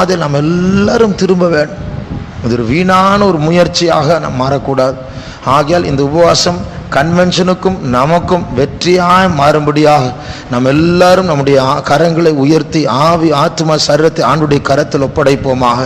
அதில் நாம் எல்லாரும் திரும்ப வேண்டும். இது ஒரு வீணான ஒரு முயற்சியாக நாம் மாறக்கூடாது. ஆகையால் இந்த உபவாசம் கன்வென்ஷனுக்கும் நமக்கும் வெற்றியாய் மாறும்படியாக நாம் எல்லாரும் நம்முடைய கரங்களை உயர்த்தி ஆவி ஆத்மா சரீரத்தை ஆண்டுடைய கரத்தில் ஒப்படைப்போமாக.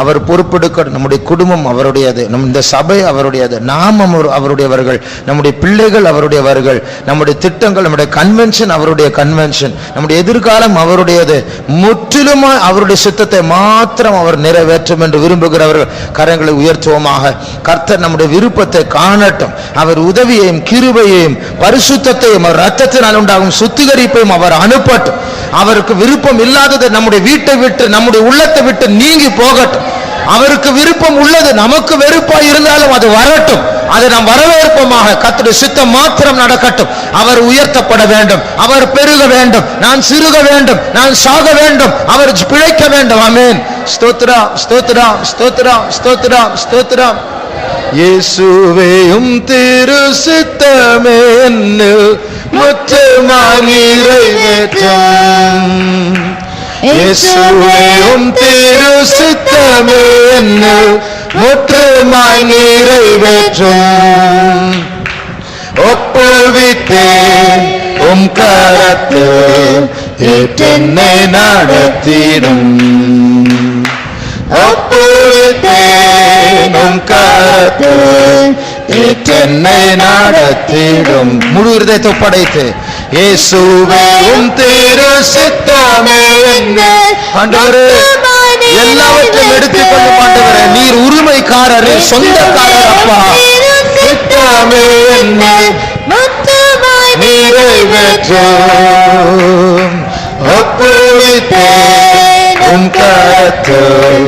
அவர் பொறுப்பெடுக்க, நம்முடைய குடும்பம் அவருடையது, இந்த சபை அவருடையது, நாம் அவருடையவர்கள், நம்முடைய பிள்ளைகள் அவருடையவர்கள், நம்முடைய திட்டங்கள், நம்முடைய கன்வென்ஷன் அவருடைய கன்வென்ஷன், நம்முடைய எதிர்காலம் அவருடையது. முற்றிலுமாய் அவருடைய சித்தத்தை மாத்திரம் அவர் நிறைவேற்றும் என்று விரும்புகிறவர்கள் கரங்களை உயர்த்துவோமாக. கர்த்தர் நம்முடைய விருப்பத்தை காணட்டும். அவர் உதவியையும் கிருபையையும் பரிசுத்தத்தையும் ரத்தத்தினால் உண்டாகும் சுத்திகரிப்பையும் அவர் அனுப்பட்டும். அவருக்கு விருப்பம் இல்லாதது நம்முடைய வீட்டை விட்டு, நம்முடைய உள்ளத்தை விட்டு நீங்கி போகட்டும். அவருக்கு விருப்பம் உள்ளது நமக்கு வெறுப்பாய் இருந்தாலும் அது வரட்டும். அதை நாம் வரவேற்போமாக. கர்த்தருடைய சித்தம் மாத்திரம் நடக்கட்டும். அவர் உயர்த்தப்பட வேண்டும், அவர் பெருக வேண்டும், நான் சிறுக வேண்டும், நான் சாக வேண்டும், அவர் பிழைக்க வேண்டும். ஆமென். ஸ்தோத்திரம், ஸ்தோத்திரம், ஸ்தோத்திரம், ஸ்தோத்திரம், ஸ்தோத்திரம். இயேசுவேயும் திரு சித்தமே முற்றமாய் நிறைவேற்றும். இயேசுவேயும் திரு சித்தமே முற்றமாய் நிறைவேற்றும். ஒப்புவித்தேன் உம் கரத்தில் ஏற்றென்னை நடத்திடும். ஒப்புவித்தேன் உம் கரத்தில் ஏற்றென்னை நடத்திடும். முழு இருதயத்தை ஒப்படைத்து இயேசுவே உம் திரு சித்தமே. ஆண்டவரே, எல்லாவற்றையும் எடுத்துக்கொள்ளும் ஆண்டவரே. நீர் உரிமைக்காரர், சொந்தக்காரர் அப்பா. சித்தமே நிறைவேற்றும். ஒப்புவித்தேன் உம் கரத்தில்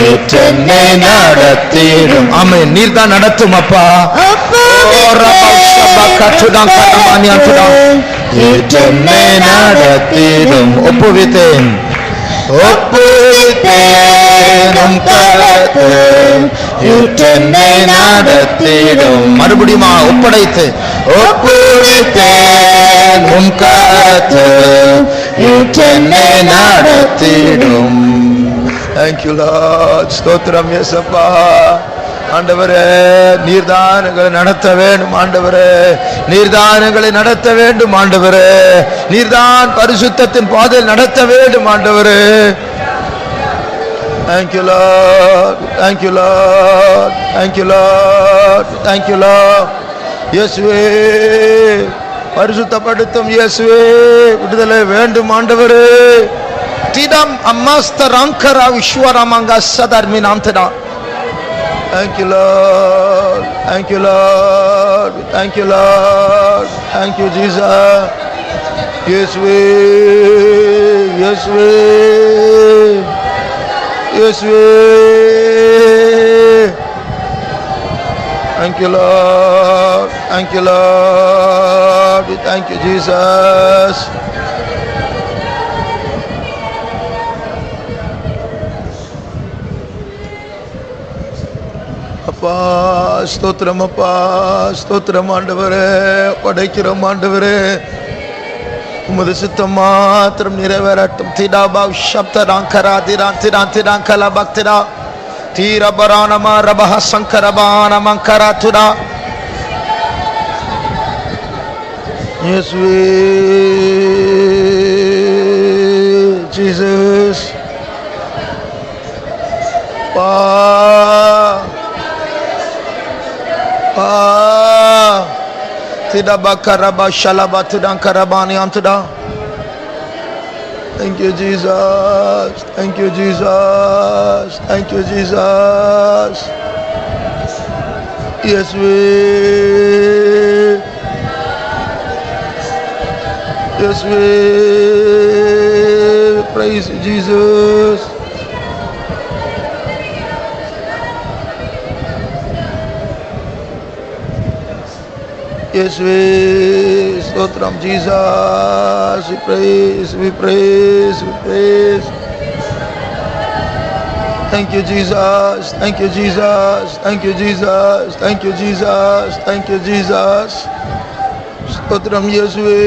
ஏற்றென்னை நடத்திடும். ஆமென். நீர் தான் நடத்தும் அப்பா. ஏற்றென்னை நடத்திடும். ஒப்புவித்தேன், ஒப்புவித்தேன் உம் கரத்தில் ஏற்றென்னை நடத்திடும். மறுபடியும் ஒப்படைத்து ஒப்புவித்தேன் உம் கரத்தில் ஏற்றென்னை நடத்திடும். Thank you Lord. ஸ்தோத்திரம் இயேசுப்பா. ஆண்டவரே, நீர்தானங்களை நடத்த வேண்டும். ஆண்டவரே, நீர்தானங்களை நடத்த வேண்டும். ஆண்டவரே, நீர்தான் பரிசுத்தத்தின் பாதையில் நடத்த வேண்டும். ஆண்டவரே, thank you Lord, thank you Lord, thank you Lord, thank you Lord. இயேசுவே, பரிசுத்தப்படுத்தும் இயேசுவே, விடுதலை வேண்டும். ஆண்டவரே, திடம் அம்மஸ்தரங்கரா விஸ்வரமங்க சதர்மி நாம்தடா. Thank you Lord, thank you Lord, thank you Lord, thank you Jesus. Yeswe, Yeswe, Yeswe. Thank you Lord, thank you Lord, thank you Jesus. அப்பா ஸ்தோத்திரம், அப்பா ஸ்தோத்திரம். ஆண்டவரே, படைக்கிறோம். ஆண்டவரே, உமது சித்தம் மாத்திரம் நிறைவேறட்டும். திடாபா சப்தராங்கரா திரான் திரான் திராங்கலா பக்திரா தீரபரானமா ரபஹ சங்கரபானமங்கரா துரா. இயேசுவே, ஜீசஸ். பா tidak bakaraba shalaba tudang karabani amtuda. Thank you Jesus, thank you Jesus, thank you Jesus. Yes we, yes we praise Jesus. Yes, we stotram Jesus, we praise, we praise, we praise. Thank you Jesus, thank you Jesus, thank you Jesus, thank you Jesus, thank you Jesus. Stotram Yeswe,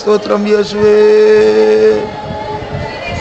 stotram Yeswe.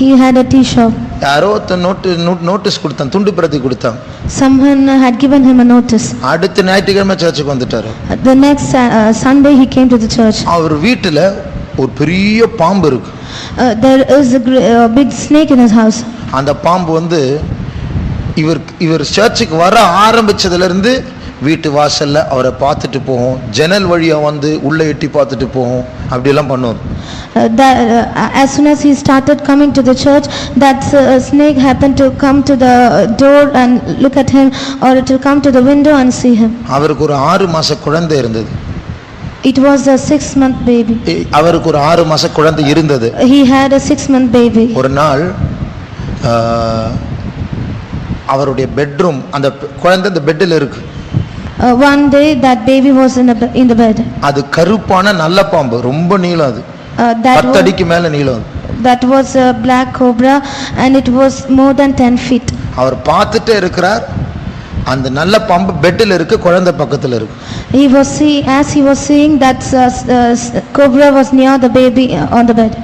He had a tea shop. யாரோ notice கொடுத்தான், துண்டு பிரதி கொடுத்தான். Someone had given him a notice. அடுத்த ஞாயிற்றுக்கிழமை சர்ச்சுக்கு வந்துட்டாரு. The next Sunday he came to the church. அவர் வீட்டுல ஒரு பெரிய பாம்பு இருக்கு. There is a big snake in his house. அந்த பாம்பு வந்து இவர் சர்ச்சுக்கு வர ஆரம்பிச்சதுல இருந்து வீட்டு வாசல்ல அவரை பார்த்துட்டு போகும், ஜன்னல் வழியா வந்து உள்ள எட்டி பார்த்துட்டு போகும், அப்படி எல்லாம் பண்ணுவார். As soon as he started coming to the church, that snake happened to come to the door and look at him, or it will come to the window and see him. அவருக்கு ஒரு 6 மாச குழந்தை இருந்தது. It was a 6-month baby. அவருக்கு ஒரு 6 மாச குழந்தை இருந்தது. He had a 6-month baby. ஒரு நாள் அவருடைய பெட்ரூம், அந்த குழந்தை அந்த பெட்ல இருக்கு. One day that baby was in the bed. அது கருப்பான நல்ல பாம்பு, ரொம்ப நீளம், அது 10 அடிக்கு மேல நீளம். That was a black cobra and it was more than 10 feet. அவர் பார்த்துட்டே இருக்கிறார், அந்த நல்ல பாம்பு பெட்ல இருக்கு, குழந்தை பக்கத்துல இருக்கு. As he was seeing that cobra was near the baby on the bed.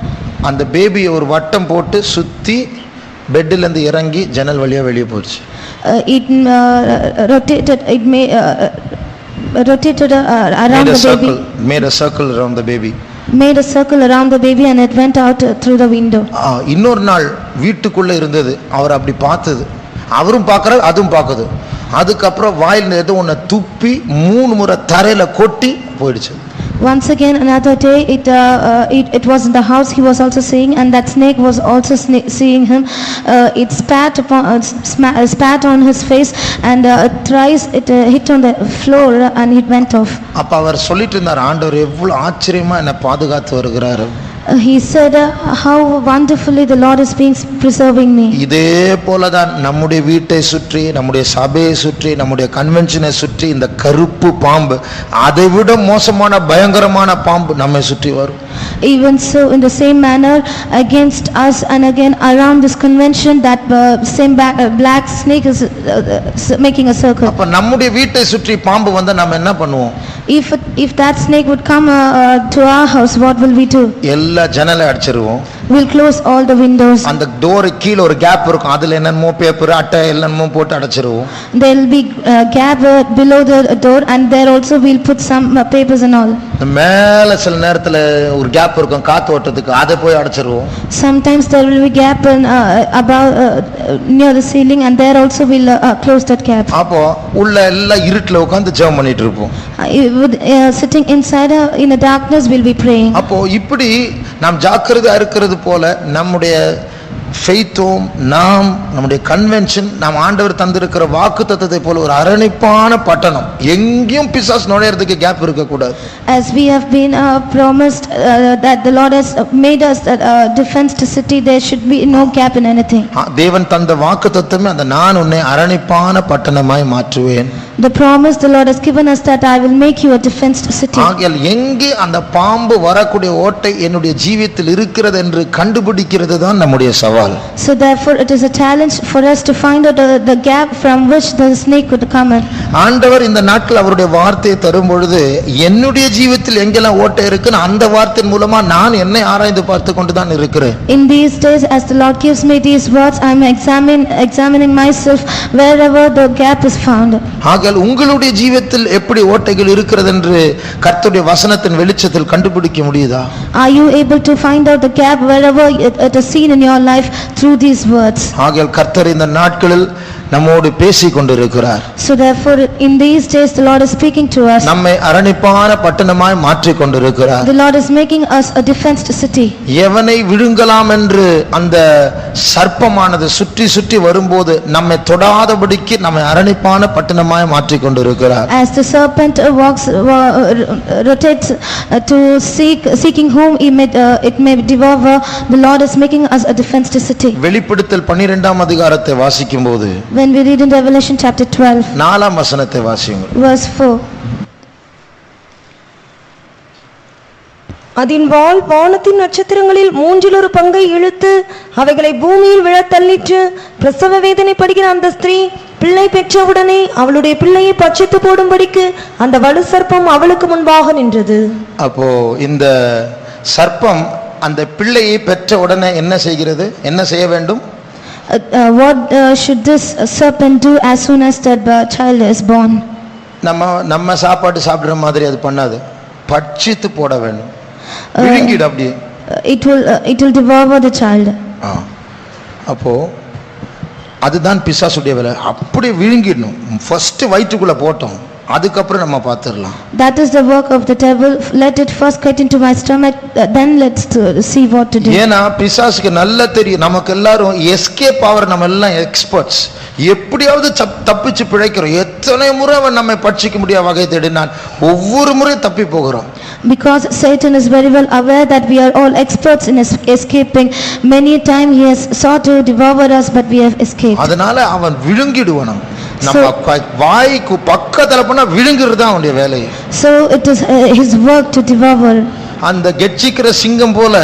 அந்த பேபி ஒரு வட்டம் போட்டு சுத்தி பெட்ல இருந்து இறங்கி ஜன்னல் வழியா வெளியே போச்சு. It rotated around the baby. Made a circle around the baby. Made a circle around the baby and it went out through the window. இன்னொரு நாள் வீட்டுக்குள்ள இருந்தது, அவர் அப்படி பார்த்தது, அவரும் பார்க்கறார், அதுவும் பார்க்குது. அதுக்கப்புறம் வாயில ஏதோ ஒன்ன துப்பி 3 முறை தரையில கொட்டி போயிடுச்சு. Once again another day it was in the house he was also seeing, and that snake was also seeing him. It spat on his face and thrice it hit on the floor and it went off. அப்ப அவர் சொல்லிட்டு இருந்தார், ஆண்டவர் எவ்வளவு ஆச்சரியமா என்ன பாதுகாத்து வருகிறார். He said how wonderfully the Lord is being preserving me. இதே போலதான் நம்முடைய வீட்டை சுற்றி, நம்முடைய சபையை சுற்றி, நம்முடைய கன்வென்ஷனை சுற்றி இந்த கருப்பு பாம்பு, அதைவிட மோசமான பயங்கரமான பாம்பு நம்மை சுற்றி வரும். Even so, in the same manner against us and again around this convention, that same black snake is making a circle. அப்ப நம்முடைய வீட்டை சுற்றி பாம்பு வந்தா நாம என்ன பண்ணுவோம்? If that snake would come to our house, what will we do? எல்லா ஜன்னலை அடைச்சிருவோம். We'll close all the windows. அந்த டோர் கீழ ஒரு கேப் இருக்கும், அதுல என்னமோ பேப்பர் அட்டை எல்லாமோ போட்டு அடைச்சிருவோம். There will be gap below the door, and there also we'll put some papers and all. மேல சில நேரத்துல ஒரு கேப் இருக்கும் காத்து ஓட்டத்துக்கு, அதை போய் அடைச்சிருவோம். Sometimes there will be gap above near the ceiling, and there also we'll close that gap. அப்போ உள்ள எல்லாம் இருட்டுல உட்கார்ந்து ஜெபம் பண்ணிட்டு இருப்போம். Sitting inside in the darkness we'll be praying. அப்போ இப்படி நாம் ஜாக்கிரதையா இருக்கிறது போல நம்முடைய ஃபெய்த்தும் நம்முடைய கன்வென்ஷன், நாம் ஆண்டவர் தந்திருக்கிற வாக்குத்தத்தத்தை போல ஒரு அரணிப்பான பட்டணம், எங்கேயும் பிசாசு நுழையிறதுக்கு கேப் இருக்க கூடாது. As we have been promised that the Lord has made us a defensed city, there should be no gap in anything. தேவன் தந்த வாக்குத்தத்தமே அந்த நான் உன்னை அரணிப்பான பட்டணமாய் மாற்றுவேன். The promise the Lord has given us that I will make you a defensed city. ஆகையால் எங்கே அந்த பாம்பு வரக்கூடிய ஓட்டை என்னுடைய ஜீவியத்தில் இருக்கிறது என்று கண்டுபிடிக்கிறது தான் நம்முடைய சவால். So therefore it is a challenge for us to find out the gap from which the snake could come in. ஆண்டவர் இந்த நாட்கள் அவருடைய வார்த்தையை தரும் பொழுது என்னுடைய ஜீவியத்தில் எங்கெல்லாம் ஓட்டை இருக்குன்னு அந்த வார்த்தையின் மூலமா நான் என்னை ஆராய்ந்து பார்த்து கொண்டு தான் இருக்கிறேன். In these days, as the Lord gives me these words, I am examining myself wherever the gap is found. ஆகையால் உங்களுடைய ஜீவியத்தில் எப்படி ஓட்டைகள் இருக்கிறது என்று கர்த்தருடைய வசனத்தின் வெளிச்சத்தில் கண்டுபிடிக்க முடியுதா? Are you able to find out the gap wherever it is seen in your life through these words? ஆகையால் கர்த்தர் இந்த நாட்களில் நம்மோடு பேசிக் கொண்டிருக்கிறார். So therefore in these days the Lord is speaking to us. நம்மை அரணிப்பான பட்டணமாய் மாற்றிக் கொண்டிருக்கிறார். The Lord is making us a defensed city. எவனை விழுங்கலாம் என்று அந்த சர்ப்பமானது சுற்றி சுற்றி வரும்போது நம்மை தொடாதபடிக்கு நம்மை அரணிப்பான பட்டணமாய் மாற்றிக் கொண்டிருக்கிறார். As the serpent rotates to seeking whom it may devour, the Lord is making us a defensed city. வெளிப்படுத்தல் 12ஆம் அதிகாரத்தை வாசிக்கும்போது, when we read in Revelation chapter 12, 4ஆம் வசனத்தை வாசியுங்கள். verse 4. அதின் வாள் வானத்தின் நட்சத்திரங்களில் 1/3 பங்கை இழுத்து அவைகளை பூமியில் விழத் தள்ளிற்று. பிரசவ வேதனை படுகிற அந்த ஸ்திரீ பிள்ளை பெற்றவுடனே அவளுடைய பிள்ளையை பட்சித்து போடும்படிக்கு அந்த வலு சர்ப்பம் அவளுக்கு முன்பாக நின்றது. அப்போ இந்த சர்ப்பம் அந்த பிள்ளையை பெற்ற உடனே என்ன செய்கிறது, என்ன செய்ய வேண்டும்? What should this serpent do as soon as that child is born? நம்ம சாப்பாடு சாப்பிடுற மாதிரி அது பண்ணாது, பட்சித்து போட வேண்டும், விழுங்கிடு அப்படியே. It will devour the child. அப்போ அதுதான் பிசாசுடைய வேலை, அப்படியே விழுங்கிடணும். ஃபர்ஸ்ட் வயிற்றுக்குள்ள போட்டோம், அதுக்கப்புறம் நம்ம பார்த்துடலாம். That is the work of the devil. Let it first get into my stomach, then let's see what to do. ஏன்னா பிசாசுக்கு நல்லா தெரியும், நமக்கு எல்லாரும் எஸ்கேப் ஆவர், நம்ம எல்லாம் எக்ஸ்பர்ட்ஸ். எப்படியாவது தப்பிச்சு பிழைக்கிறோம். எத்தனை முறை அவன் நம்மை பட்சிக்க முடியாத வகை தேடினான், ஒவ்வொரு முறை தப்பி போகிறோம். Because Satan is very well aware that we are all experts in escaping. Many times he has sought to devour us, but we have escaped. அதனால அவன் விழுங்கிடுவான். நம்ம வாய்க்கு பக்கத்துல போனா விழுங்குறது தான் அவனுடைய வேலை. So it is his work to devour. அந்த கெட்சிக்கிற சிங்கம் போல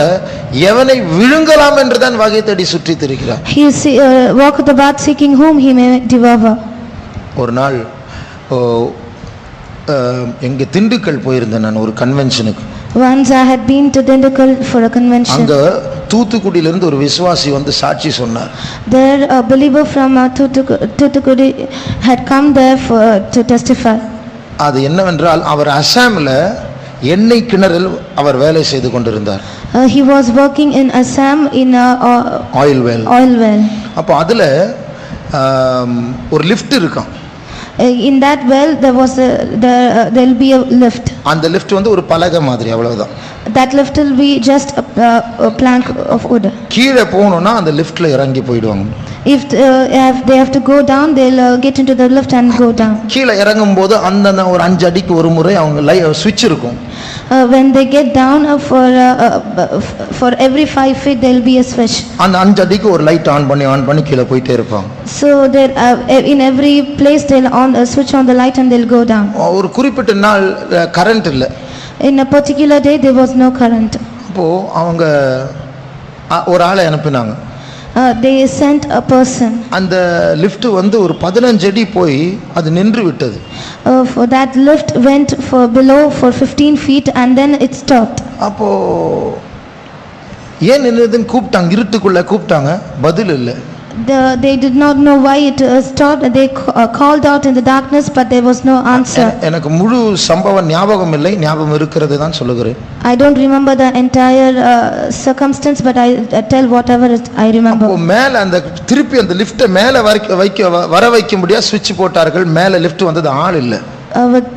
எவனை விழுங்கலாம் என்று தான் வகை தேடி சுற்றி திரிகிறான். He walketh about seeking whom he may devour. ஒரு நாள் எங்க திண்டுக்கல் போயிருந்தேன் நான் ஒரு கன்வென்ஷனுக்கு. Once I had been to Dindigul for a convention. அங்க தூத்துக்குடியில இருந்து ஒரு விசுவாசி வந்து சாட்சி சொன்னார். There a believer from Thoothukudi had come there to testify. அது என்னவென்றால் அவர் அசாம்ல எண்ணெய் கிணறில் அவர் வேலை செய்து கொண்டிருந்தார். He was working in Assam in a oil well. அப்ப அதுல ஒரு லிஃப்ட் இருக்கும். In that well there will be a lift. அந்த லிஃப்ட் வந்து ஒரு பலகை மாதிரி, அவ்வளவுதான். That lift will be just a plank of wood. கீழே போகணும்னா அந்த லிஃப்ட்ல இறங்கி போய்டுவாங்க. If they have to go down, they'll get into the lift and go down. கீழே இறங்கும் போது அந்த ஒரு 5 அடிக்கு ஒரு முறை அவங்க ஸ்விட்ச் இருக்கும். When they get down for every 5 feet there will be a switch. அந்த 5 அடிக்கு ஒரு லைட் ஆன் பண்ணி கீழே போயிட்டே இருப்பாங்க. So there in every place they'll switch on the light and they'll go down. ஒரு குறிப்பிட்ட நாள் கரண்ட் இல்ல. In a particular day there was no current. அப்போ அவங்க ஒரு ஆளை அனுப்பினாங்க. They sent a person. அந்த லிஃப்ட் வந்து ஒரு 15 அடி போய் அது நின்று விட்டது. For that lift went for below for 15 feet and then it stopped. அப்போ ஏன் நின்னதுன்னு கூப்பிட்டாங்க, இருட்டுக்குள்ள கூப்பிட்டாங்க, பதில் இல்லை. They did not know why it stopped. They called out in the darkness, but there was no answer. எனக்கு முழு சம்பவம் ஞாபகம் இல்லை, ஞாபகம் இருக்கிறது தான் சொல்லுகிறேன். I don't remember the entire circumstance, but I tell whatever I remember. அப்போ மேல அந்த திருப்பி அந்த லிஃப்ட் மேல வர வைக்க முடியா ஸ்விட்ச் போட்டார்கள். மேல லிஃப்ட் வந்தது, ஆள் இல்லை.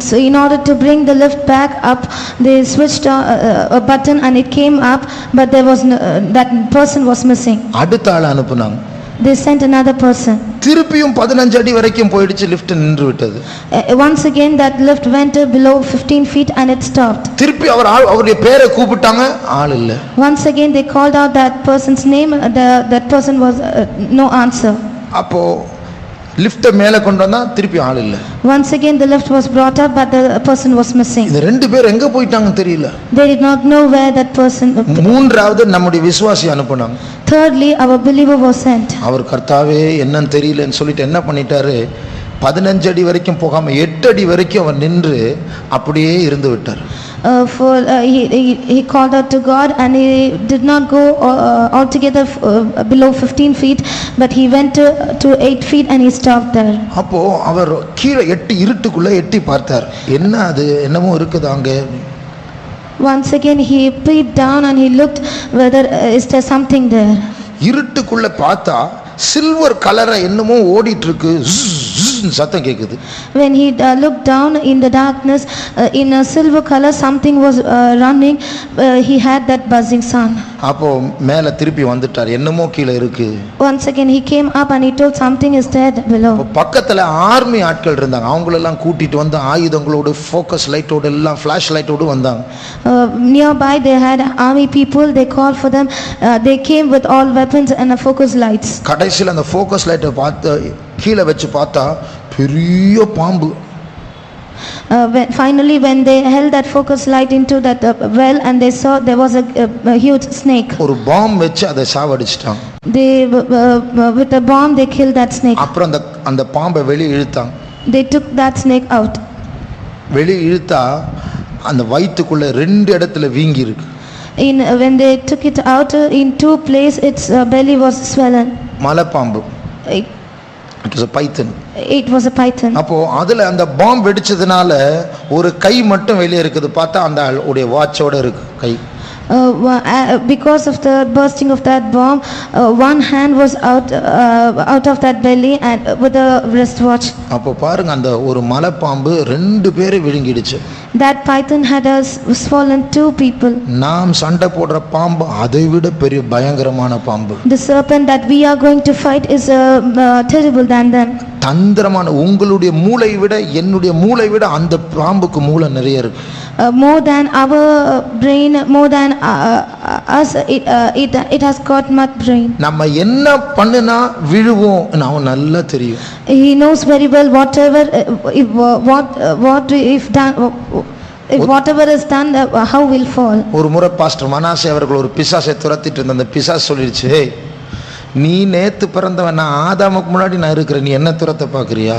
So in order to bring the lift back up, they switched a button and it came up, but there was that person was missing. அடுத்த ஆளை அனுப்புனாங்க. They sent another person. திருப்பியும் 15 அடி வரைக்கும் போயிடுச்சு, லிஃப்ட் நின்று விட்டது. Once again that lift went below 15 feet and it stopped. திருப்பி அவருடைய பேரை கூப்பிட்டாங்க, ஆள் இல்ல. Once again they called out that person's name, that person was no answer. அப்போ லிஃப்ட் மேல கொண்டு வந்தா திருப்பி ஆள் இல்ல. Once again the lift was brought up, but the person was missing. இந்த ரெண்டு பேர் எங்க போயிட்டாங்கன்னு தெரியல. They did not know where that person. மூன்றாவது நம்முடைய விசுவாசி அனுப்புனாங்க. Thirdly our believer was sent. அவர் கர்த்தாவே என்னன்னு தெரியலன்னு சொல்லிட்டு என்ன பண்ணிட்டாரு, 15 அடி வரைக்கும் போகாம 8 அடி வரைக்கும் அவர் நின்று அப்படியே இருந்து விட்டார். He called out to God and he did not go altogether below 15 feet, but he went to 8 feet and he stopped there. அப்போ அவர் கீழே இருட்டுக்குள்ள எட்டி பார்த்தார், என்ன அது என்னமோ இருக்குது அங்க. Once again he peeped down and he looked whether is there something there. இருட்டுக்குள்ள பார்த்தா சில்வர் கலரா என்னமோ ஓடிட்டு இருக்கு, சத்தம் கேக்குது. When he looked down in the darkness, in a silver color something was running. He had that buzzing sound. அப்போ மேல திருப்பி வந்துட்டார், என்னமோ கீழே இருக்கு. Once again he came up and he told something is there below. பக்கத்துல army ஆட்கள் இருந்தாங்க, அவங்க எல்லாம் கூட்டிட்டு வந்து ஆயுதங்களோட ஃபோக்கஸ் லைட்டோட எல்லாம் ஃபிளாஷ் லைட்டோட வந்தாங்க. Nearby they had army people. They called for them. They came with all weapons and focus lights. கடைசில அந்த ஃபோக்கஸ் லைட்டை பார்த்து கீழே வச்சு பார்த்தா பெரிய பாம்பு. Finally when they held that focus light into that well and they saw there was a huge snake. ஒரு பாம் வச்சு அதை சாவடிச்சிட்டாங்க. They with a bomb they killed that snake. அப்புறம் அந்த பாம்பை வெளிய இழுத்தாங்க. They took that snake out. வெளிய இழுத்தா அந்த வயித்துக்குள்ள 2 இடத்துல வீங்கி இருக்கு. when they took it out in two places, its belly was swollen. மலைப்பாம்பு. It, It was a python. it was a python. அப்போ அதுல அந்த பாம்பு வெடிச்சதுனால ஒரு கை மட்டும் வெளியே இருக்குது, பார்த்தா அந்த உடைய வாட்சோட இருக்கு கை. Because of the bursting of that bomb, one hand was out of that belly and with a wristwatch. அப்போ பாருங்க, அந்த ஒரு மலைப்பாம்பு ரெண்டு பேரை விழுங்கிடுச்சு. That python had swollen two people. நாம் சண்டை போடுற பாம்பு அதை விட பெரிய பயங்கரமான பாம்பு. The serpent that we are going to fight is terrible than them. தந்திரமான, உங்களுடைய மூளை விட என்னுடைய மூளை விட அந்த பாம்புக்கு மூளை நிறைய இருக்கு. More than our brain, more than us, it has got much brain. நம்ம என்ன பண்ணுனா விழுவோம் அவன் நல்லா தெரியும். He knows very well whatever if whatever is done, how will fall. ஒரு முறை பாஸ்டர் மனாசே அவர்கள் ஒரு பிசாசை துரத்திட்டு இருந்த, அந்த பிசாசு சொல்லிடுச்சு, நீ நேத்து பிறந்தவன், நான் ஆதாமுக்கு முன்னாடி நான் இருக்கிறேன், நீ என்ன துரத்த பாக்குறியா?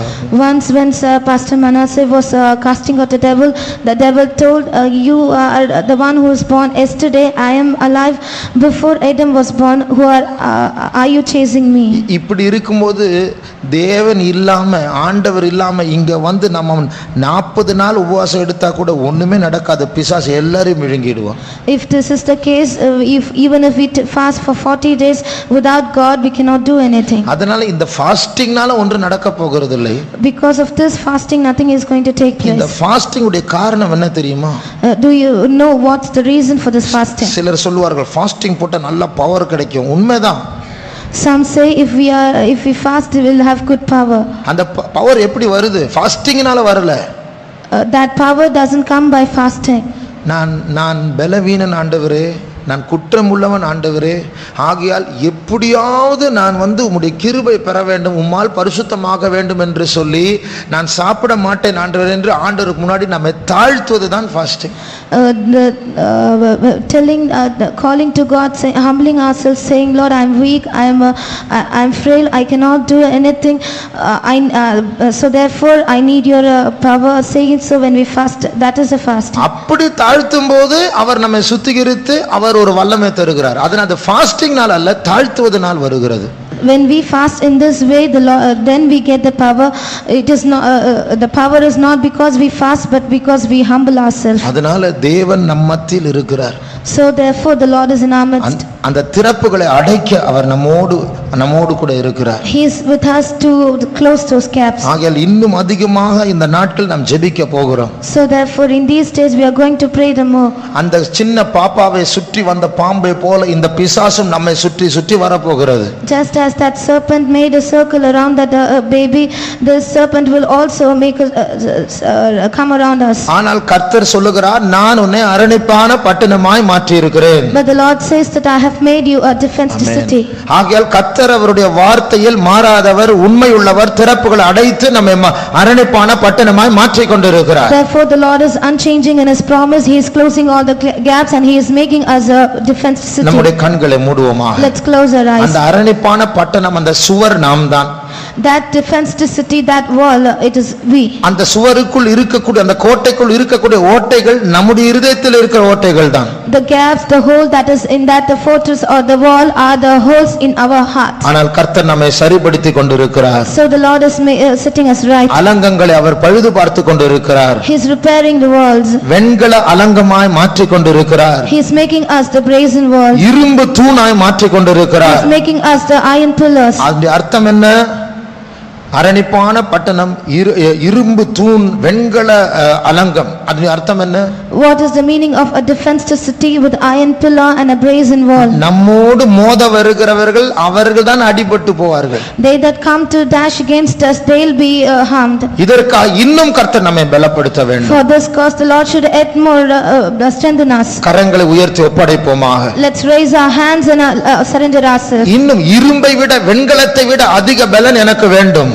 Once when Pastor Manasseh was casting out the devil told, you are the one who was born yesterday, I am alive before Adam was born, who are you chasing me? இப்படி இருக்கும்போது தேவன் இல்லாம, ஆண்டவர் இல்லாம இங்க வந்து நம்ம 40 நாள் உபவாசம் எடுத்தா கூட ஒண்ணுமே நடக்காது, பிசாசு எல்லாரையும் விழுங்கிடுவான். If this is the case, even if we fast for 40 days without God, we cannot do anything. அதனால இந்த ஃபாஸ்டிங்னால ஒன்று நடக்க போகிறது இல்லை. Because of this fasting, nothing is going to take place. இந்த ஃபாஸ்டிங் உடைய காரணம் என்ன தெரியுமா? Do you know what's the reason for this fasting? சிலர் சொல்வார்கள் ஃபாஸ்டிங் போட்டா நல்ல பவர் கிடைக்கும். உண்மைதான். Some say if we fast, we will have good power. அந்த பவர் எப்படி வருது? ஃபாஸ்டிங்னால வரல. That power doesn't come by fasting. நான் பலவீனன் ஆண்டவரே, நான் குற்றம் உள்ளவன் ஆண்டவரே, ஆகையால் எப்படியாவது நான் வந்து உம்முடைய கிருபை பெற வேண்டும், உம்மால் பரிசுத்தமாக வேண்டும் என்று சொல்லி நான் சாப்பிட மாட்டேன் ஆண்டவரே என்று ஆண்டவருக்கு முன்னாடி நம்மை தாழ்த்துவது தான் fasting. Calling to God, humbling ourselves, saying, Lord, I am weak, I am frail, I cannot do anything, so therefore I need your power. Saying so when we fast, that is a fasting. அப்படி தாழ்த்தும் போது அவர் நம்மை சுத்திகரித்து அவர் ஒரு வல்லமை தருகிறார். அதனால அது ஃபாஸ்டிங்னால அல்ல, தாழ்த்துவதனால் வருகிறது. When we fast in this way, then we get the power. It is not the power is not because we fast, but because we humble ourselves. அதனால தேவன் நம் மத்தியில் இருக்கிறார். So therefore the Lord is in our midst. அந்த திறப்புகளை அடைக்க அவர் நம்மோடு கூட இருக்கிறார். He is with us to close those gaps. ஆகையால் இன்னும் அதிகமாக இந்த நாட்கள் நாம் ஜெபிக்க போகிறோம். So therefore in these days we are going to pray the more. அந்த சின்ன பாப்பாவை சுற்றி வந்த பாம்பை போல இந்த பிசாசும் நம்மை சுற்றி வர போகிறது. Just as that serpent made a circle around that baby, the serpent will also make come around us. ஆனால் கர்த்தர் சொல்லுகிறார், நான் உன்னை அரணிப்பான பட்டணமாய் மாற்றி இருக்கிறேன். But the Lord says that I have made you a defenced city. ஆகையால் கர்த்தர் அவருடைய வார்த்தையில் மாறாதவர், உண்மையுள்ளவர், திறப்புகளை அடைத்து நம்மை அரணிப்பான பட்டணமாய் மாற்றி கொண்டிருக்கிறார். Therefore the Lord is unchanging in his promise. He is closing all the gaps and he is making us a defenced city. நம்முடைய கண்களை மூடுவோமாக. Let's close our eyes. அந்த அரணிப்பான பட்டணம், அந்த சுவர் நாம்தான். That defenced city, that wall, it is we. அந்த சுவருக்குள் இருக்கக்கூடிய, அந்த கோட்டைக்குள் இருக்கக்கூடிய ஓட்டைகள் நம்முடைய இதயத்தில் இருக்கிற ஓட்டைகள் தான். The gaps, the hole that is in that the fortress or the wall are the holes in our heart. ஆனால் கர்த்தர் நம்மை சரிப்படுத்திக் கொண்டிருக்கிறார். So the Lord is setting us right. அலங்கங்களை அவர் பழுது பார்த்து கொண்டிருக்கிறார். He is repairing the walls. வெண்கல அலங்கமாய் மாற்றி கொண்டிருக்கிறார். He is making us the brazen walls. இரும்பு தூணாய் மாற்றி கொண்டிருக்கிறார். He is making us the iron pillars. அதனுடைய அர்த்தம் என்ன? அரணிப்பான பட்டணம், இரும்பு தூண், வெண்கல அலங்கம். அதனுடைய அர்த்தம் என்ன? What is the meaning of a defenced city with iron pillar and a brazen wall? நம்மோடு மோத வருகிறவர்கள் அவர்கள் தான் அடிபட்டு போவார்கள். They that come to dash against us, they will be harmed. இதற்காக இன்னும் கர்த்தர் நம்மை பலப்படுத்த வேண்டும். For this cause the Lord should yet more strengthen us. கரங்களை உயர்த்தி ஒப்படைப்போமாக. Let's raise our hands and surrender ourselves. இன்னும் இரும்பை விட, வெண்கலத்தை விட அதிக பலன் எனக்கு வேண்டும்.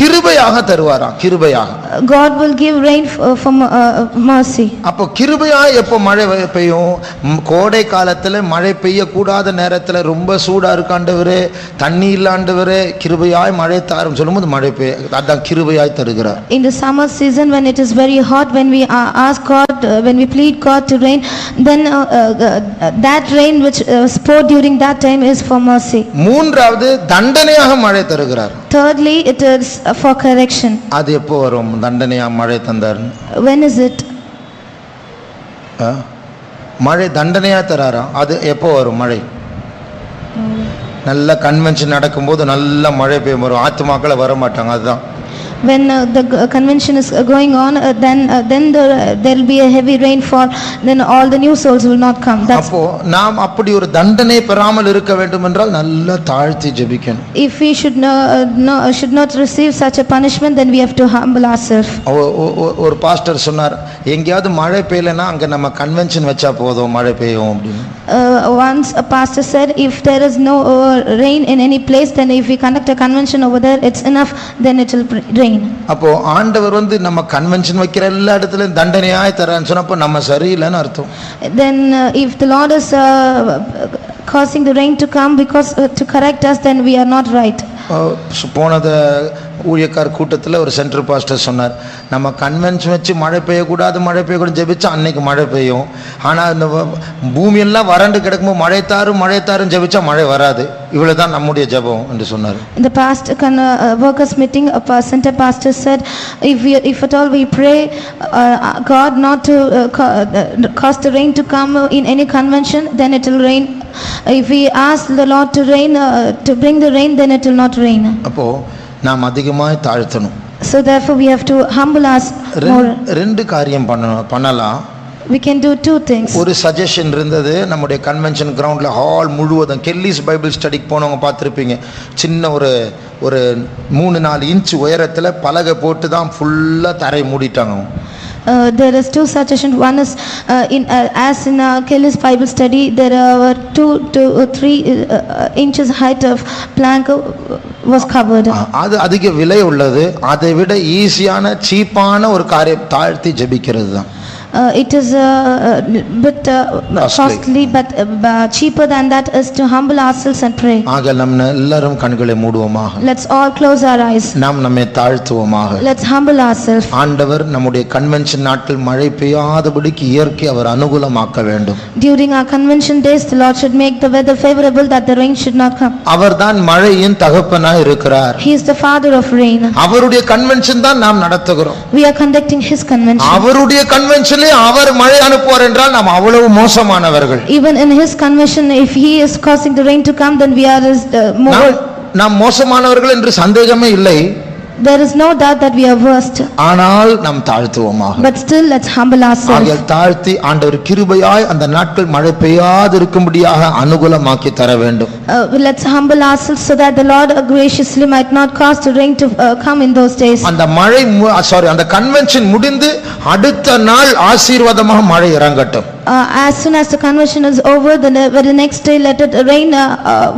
கிருபையாக தருவாராம், கிருபையாக. God will give rain for mercy. அப்போ கிருபையாக எப்போ மழை பெய்யும்? கோடை காலத்துல மழை பெய்யக்கூடாத நேரத்துல ரொம்ப சூடா இருக்காண்டவரே, தண்ணி இல்லாண்டவரே, கிருபையாய் மழை தாரும் சொல்லும்போது மழை பெய்ய, அதான் கிருபையாய் தருகிறார். In the summer season when it is very hot, when we ask God, when we plead God to rain, then that rain which is poured during that time is for mercy. மூன்றாவது தண்டனையாக மழை தருகிறார். Thirdly, it is for correction. அது எப்போ வரும் தண்டனையா மழை தந்தார்? When is it? மழை தண்டனையா தராரா? அது எப்போ வரும் மழை? நல்ல கன்வென்ஷன் நடக்கும்போது நல்ல மழை பெய்யும், வரும். ஆத்துமாக்களை வர மாட்டாங்க, அதுதான். When the convention is going on, then there will be a heavy rainfall, then all the new souls will not come. That's அப்போ நாம் அப்படி ஒரு தண்டனை பெறாமல் இருக்க வேண்டும் என்றால் நல்ல தாழ்த்தி ஜெபிக்கணும். if we should not receive such a punishment, then we have to humble ourselves. ஒரு பாஸ்டர் சொன்னார், எங்கேயாவது மழை பெய்யலனா அங்க நம்ம கன்வென்ஷன் வச்சா போதும் மழை பெய்யும் அப்படின்னு. Once a pastor said, if there is no rain in any place, then if we conduct a convention over there, it's enough, then it will rain. அப்போ ஆண்டவர் நம்ம கன்வென்ஷன் வைக்கிற எல்லா இடத்துலயும் தண்டனையாய் தரான்னு சொன்னப்போ நம்ம சரியில்லைன்னு அர்த்தம். Then if the Lord is causing the rain to come because to correct us, then we are not right. போனத ஊழியக்கார் கூட்டத்தில் ஒரு சென்ட்ரல் பாஸ்டர் சொன்னார், நம்ம கன்வென்ஷன் வச்சு மழை பெய்யக்கூடாது மழை பெய்யக்கூடாது ஜெபிச்சா அன்னைக்கு மழை பெய்யும், ஆனால் இந்த பூமியெல்லாம் வறண்டு கிடக்கும்போது மழை தாரும் ஜெபிச்சா மழை வராது. இவ்வளவுதான் நம்முடைய ஜெபம் என்று சொன்னார். In the past workers meeting, a center pastor said, if at all we pray God not to cause the rain to come in any convention, then it will rain. If we ask the Lord to rain, to bring the rain, then it will not rain. அப்போ நாம் அதிகமாய் தாழ்த்தணும். So therefore we have to humble us more. ரெண்டு காரியம் பண்ணலாம். We can do two things. ஒரு suggestion இருந்தது, நம்முடைய convention கிரவுண்ட்ல ஹால் முழுவதும் கெல்லிஸ் பைபிள் ஸ்டடிக்கு போனவங்க பார்த்துருப்பீங்க, சின்ன ஒரு 3-4 இன்ச் உயரத்தில் பலகை போட்டு தான் ஃபுல்லாக தரை மூடிட்டாங்க. There is two suggestions. One is as in Kelly's Bible study, there are 2 to 3 inches height of plank was covered. அது அதிக விலை உள்ளது. அதை விட ஈஸியான சீப்பான ஒரு காரியம் தாழ்த்தி ஜெபிக்கிறது தான். It is bit costly, but cheaper than that is to humble ourselves and pray. ஆக நம்ம எல்லாரும் கண்களை மூடுவோமாக. Let's all close our eyes. நாம் நம்மை தாழ்த்துவோமாக. Let's humble ourselves. ஆண்டவர் நம்முடைய கன்வென்ஷன் நாட்கள் மழை பெய்யாதபடிக்கு இயற்கை அவர் அனுகூலமாக்க வேண்டும். During our convention days, the Lord should make the weather favorable that the rain should not come. அவர்தான் மழையின் தகப்பனாய் இருக்கிறார். He is the father of rain. அவருடைய கன்வென்ஷன் தான் நாம் நடத்துகிறோம். We are conducting his convention. அவருடைய கன்வென்ஷன் அவர் மழை அனுப்புவார் என்றால் நாம் அவ்வளவு மோசமானவர்கள். Even in his convention, if he is causing the rain to come, then we are more. நாம் மோசமானவர்கள் என்று சந்தேகமே இல்லை. There is no doubt that we are worst. ஆனால் நாம் தாழ்த்துவோமாக. But still let's humble ourselves. ஆகையால் தாழ்த்தி ஆண்டவர் கிருபையாய் அந்த நாட்கள் மழை பெய்யாது இருக்கும்படியாக அனுகூலமாக்கி தர வேண்டும். Let's humble ourselves so that the Lord graciously might not cause the rain to come in those days. அந்த மழை அந்த கன்வென்ஷன் முடிந்து அடுத்த நாள் ஆசீர்வாதமாக மழை இறங்கட்டும். As soon as the convention is over, the very next day let it rain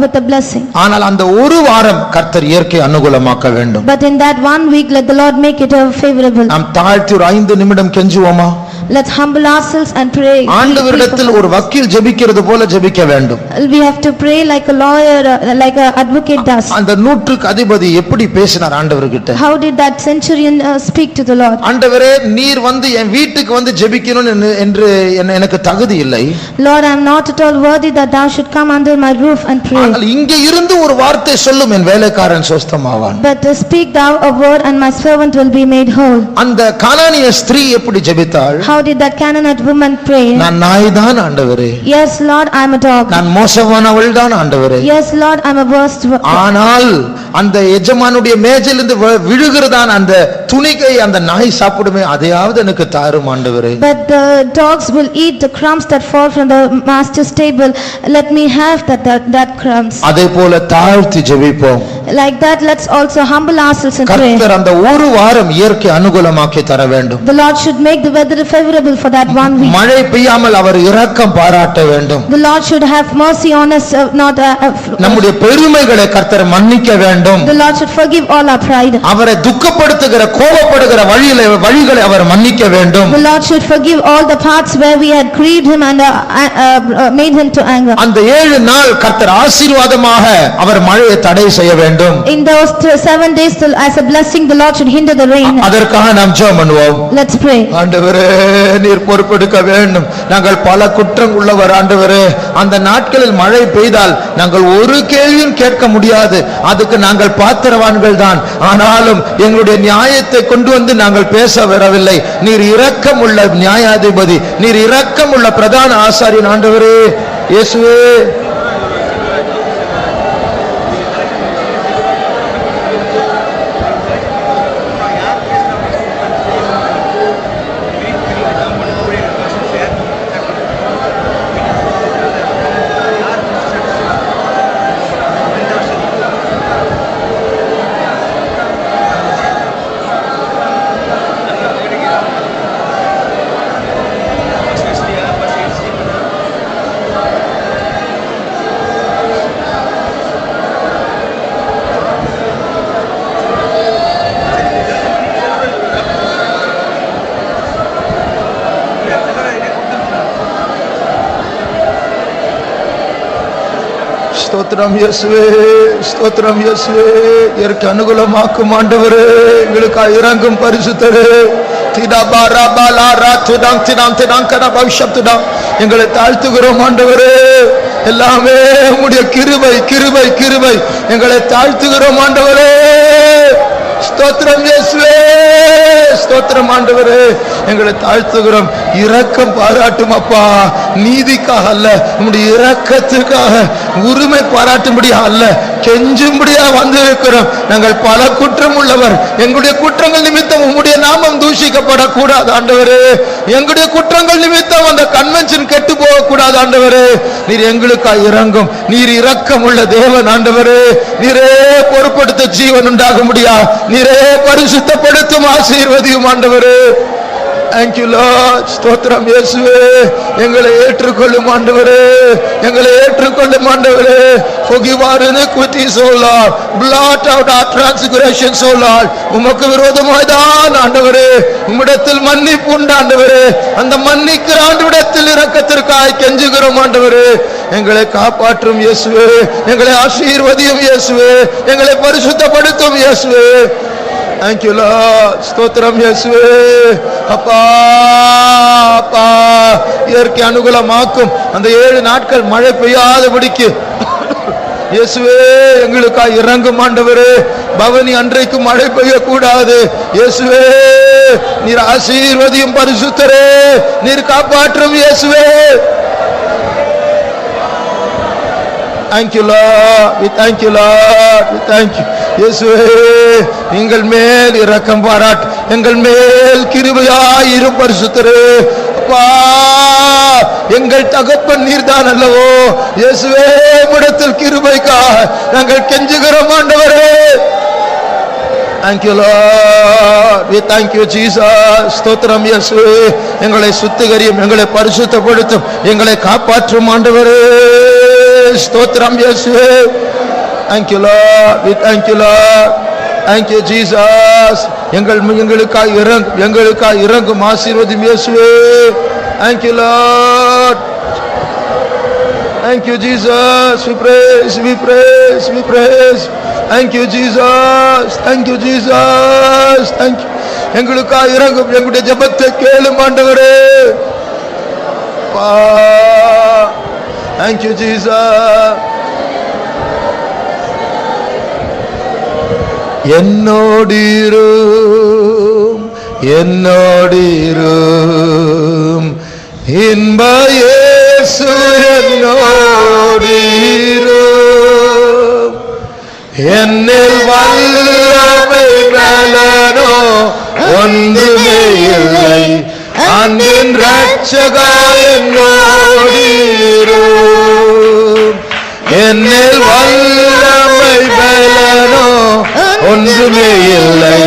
with a blessing. ஆனால் அந்த ஒரு வாரம் கர்த்தர் இயற்கை அனுகூலமாக்க வேண்டும். But in that 1 week, let the Lord make it favorable. நாம் தாழ்த்தி ஒரு 5 நிமிடம் கெஞ்சுவோமா? Let's humble ourselves and pray. ஆண்டவரிடத்தில் ஒரு வக்கீல் ஜெபிக்கிறது போல ஜெபிக்க வேண்டும். We have to pray like a lawyer, like an advocate does. அந்த நூற்றுக்கு அதிபதி எப்படி பேசினார் ஆண்டவர்கிட்ட? How did that centurion speak to the Lord? ஆண்டவரே, நீர் வந்து என் வீட்டுக்கு வந்து ஜெபிக்கணும் என்று எனக்கு தகுதி இல்லை. Lord, I am not at all worthy that thou should come under my roof and pray. ஆனால் இங்கே இருந்து ஒரு வார்த்தை சொல்லும், என் வேலைக்காரன் சொஸ்தமாவான். But speak thou a word and my servant will be made whole. அந்த கானானிய ஸ்திரீ எப்படி ஜெபித்தாள்? How did that Canaanite woman pray? நான் நாய்தான் ஆண்டவரே. Yes Lord, I am a dog. நான் மோசமானவள் தான் ஆண்டவரே. Yes Lord, I am a worst. ஆனால் அந்த எஜமானுடைய மேஜையிலிருந்து விழுகிறதான் அந்த துணிக்கை அந்த நாய் சாப்பிடுமே, அதையாவது எனக்கு தாரும் ஆண்டவரே. But the dogs will eat the crumbs that fall from the master's table. Let me have that crumbs. அதே போல தாழ்த்தி ஜெபிப்போம். Like that, let's also humble ourselves and pray. கர்த்தர் அந்த ஒரு வாரம் இயற்கை அனுகூலமாக்கி தர வேண்டும். The Lord should make the weather favorable favorable for that 1 week. மழை பெய்யாமல் அவர் இரக்கம் பாராட்ட வேண்டும். The Lord should have mercy on us, not நம்முடைய பெருமைகளை கர்த்தர் மன்னிக்க வேண்டும். the Lord should forgive all our pride. அவரை துக்கப்படுத்துகிற கோபப்படுகிற வழிகளை அவர் மன்னிக்க வேண்டும். The Lord should forgive all the parts where we had grieved him and made him to anger. அந்த 7 நாள் கர்த்தர் ஆசீர்வாதமாக அவர் மழையை தடை செய்ய வேண்டும். In those 7 days as a blessing, the Lord should hinder the rain. அதற்காக நாம் ஜெபம் பண்ணுவோம். Let's pray. ஆண்டவரே, நீர் பொறுப்பெடுக்க வேண்டும். நாங்கள் பல குற்றம் உள்ளவர் ஆண்டவரே. அந்த நாட்களில் மழை பெய்தால் நாங்கள் ஒரு கேள்வியும் கேட்க முடியாது. அதுக்கு நாங்கள் பாத்திரவான்கள் தான். ஆனாலும் எங்களுடைய நியாயத்தை கொண்டு வந்து நாங்கள் பேச வரவில்லை. நீர் இரக்கமுள்ள நியாயாதிபதி, நீர் இரக்கமுள்ள பிரதான ஆசாரியன் ஆண்டவரே. இயேசுவே, ஸ்தோத்திரம் இயேசுவே, ஸ்தோத்திரம் இயேசுவே. இதற்கு அனுகூலமாக்கும் ஆண்டவரே, எங்களுக்காக இறங்கும் பரிசுத்தரே. எங்களை தாழ்த்துகிறோம் ஆண்டவரே. எல்லாமே உம்முடைய கிருபை கிருபை கிருபை. எங்களை தாழ்த்துகிறோம் ஆண்டவரே. ஸ்தோத்திரம் இயேசுவே, ஸ்தோத்திரம் ஆண்டவரே. எங்களை தாழ்த்துகிறோம். இரக்கம் பாராட்டும் அப்பா. நீதிக்காக அல்ல, உம்முடைய இரக்கத்துக்காக உரிமை பாராட்டும்படியா அல்ல, கெஞ்சும்படியா வந்திருக்கிறோம். நாங்கள் பல குற்றம் உள்ளவர். எங்களுடைய குற்றங்கள் நிமித்தம் உம்முடைய நாமம் தூஷிக்கப்படக்கூடாது ஆண்டவரே. எங்களுடைய குற்றங்கள் நிமித்தம் அந்த கன்வென்ஷன் கெட்டு போகக்கூடாது ஆண்டவரே. நீர் எங்களுக்காக இறங்கும். நீர் இரக்கம் உள்ள தேவன் ஆண்டவரே. நீரே பொறுப்படுத்த ஜீவன் உண்டாக முடியா. நீரே பரிசுத்தப்படுத்தும் ஆசீர்வதியும் ஆண்டவரே. Thank you Lord. ஸ்தோத்திரம் இயேசுவே. எங்களை ஏற்றுக்கொள்ளும் ஆண்டவரே, எங்களை ஏற்றுக்கொள்ளும் ஆண்டவரே. Forgive our iniquities, O Lord. Blot out our transgressions, O Lord. உமக்கு விரோதமாய்தான் ஆண்டவரே உம்மிடத்தில் மன்னிப்பு உண்டு ஆண்டவரே. அந்த மன்னிக்கிற ஆண்டவரிடத்தில் இரக்கத்திற்காய் கெஞ்சுகிறோம் ஆண்டவரே. எங்களை காப்பாற்றும் இயேசுவே. எங்களை ஆசீர்வதியும் இயேசுவே. எங்களை பரிசுத்தப்படுத்தும் இயேசுவே. Thank you Lord. ஸ்தோத்திரம் இயேசுவே. அப்பா அப்பா, இதற்கு அனுகூலமாக்கும். அந்த 7 நாட்கள் மழை பெய்யாதபடிக்கு இயேசுவே எங்களுக்காக இறங்கும் ஆண்டவரே. பவனி அன்றைக்கு மழை பெய்யக்கூடாது இயேசுவே. நீர் ஆசீர்வதியும் பரிசுத்தரே. நீர் காப்பாற்றும் இயேசுவே. Thank you Lord. We thank you Lord. We thank you இயேசுவே. எங்கள் மேல் இரக்கம் பாராட்டு. எங்கள் மேல் கிருபையாய் இரும் பரிசுத்தரே. அப்பா, எங்கள் தகப்பன் நீர்தான் அல்லவோ இயேசுவே. உம்மிடத்தில் கிருபைக்காக நாங்கள் கெஞ்சுகிறோம் ஆண்டவரே. Thank you Lord. We thank you Jesus. ஸ்தோத்திரம் இயேசுவே. எங்களை சுத்திகரியும், எங்களை பரிசுத்தப்படுத்தும், எங்களை காப்பாற்றும் ஆண்டவரே. ஸ்தோத்திரம் இயேசுவே. Thank you Lord. We thank you Lord. Thank you Jesus. எங்களுக்காக இறங்கும் ஆசீர்வதியும் இயேசுவே. Thank you Lord. Thank you Jesus. We praise, we praise, we praise. Thank you Jesus. Thank you Jesus. Thank you. எங்களுக்காக இறங்கும். எங்களுடைய ஜெபத்தை கேளும் ஆண்டவரே. Thank you Jesus. என்னோடிரும் என்னோடிரும் இன்ப இயேசு என்னோடிரும். என்னில் வல்லமை பலனோ ஒன்றுமே இல்லை. அன்பின் இரட்சகா என்னோடிரும். என்னில் வல்லமை பலனோ ஒன்றுமே இல்லை.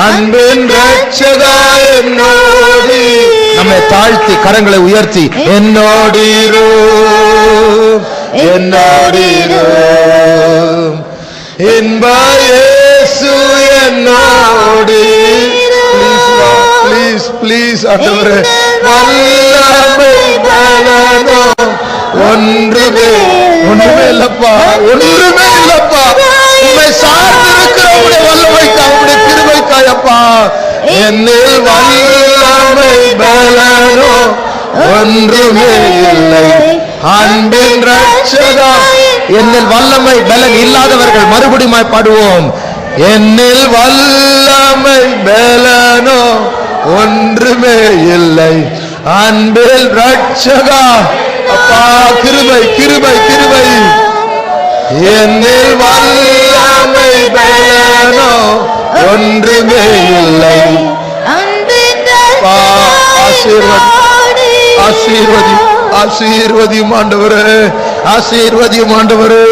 அன்பின் இரட்சகா என்னோடு. நம்மை தாழ்த்தி கரங்களை உயர்த்தி என்னோடிரு என்னோடிரு இன்ப இயேசு என்னோடு ப்ளீஸ் ப்ளீஸ் ஆண்டவரே வல்லமை பலனோ ஒன்றுமே இல்லப்பா ஒன்றுமே இல்லப்பா உம்மை சார்ந்திருக்கிற உம்முடைய வல்லமைக்காய் உம்முடைய கிருபைக்காய் அப்பா என்னில் வல்லமை பலனோ ஒன்றுமே இல்லை அன்பின் ரட்சகா என்னில் வல்லமை பலன் இல்லாதவர்கள் மறுபடியும் பாடுவோம் என்னில் வல்லமை பலனோ ஒன்றுமே இல்லை அன்பில் ரட்சகா அப்பா கிருபை கிருபை கிருபை என்னில் வல்லமை பலனோ ஒன்றுமே இல்லை ஆசீர்வதி ஆசீர்வதியும் ஆண்டவரே ஆசீர்வதியும் ஆண்டவரே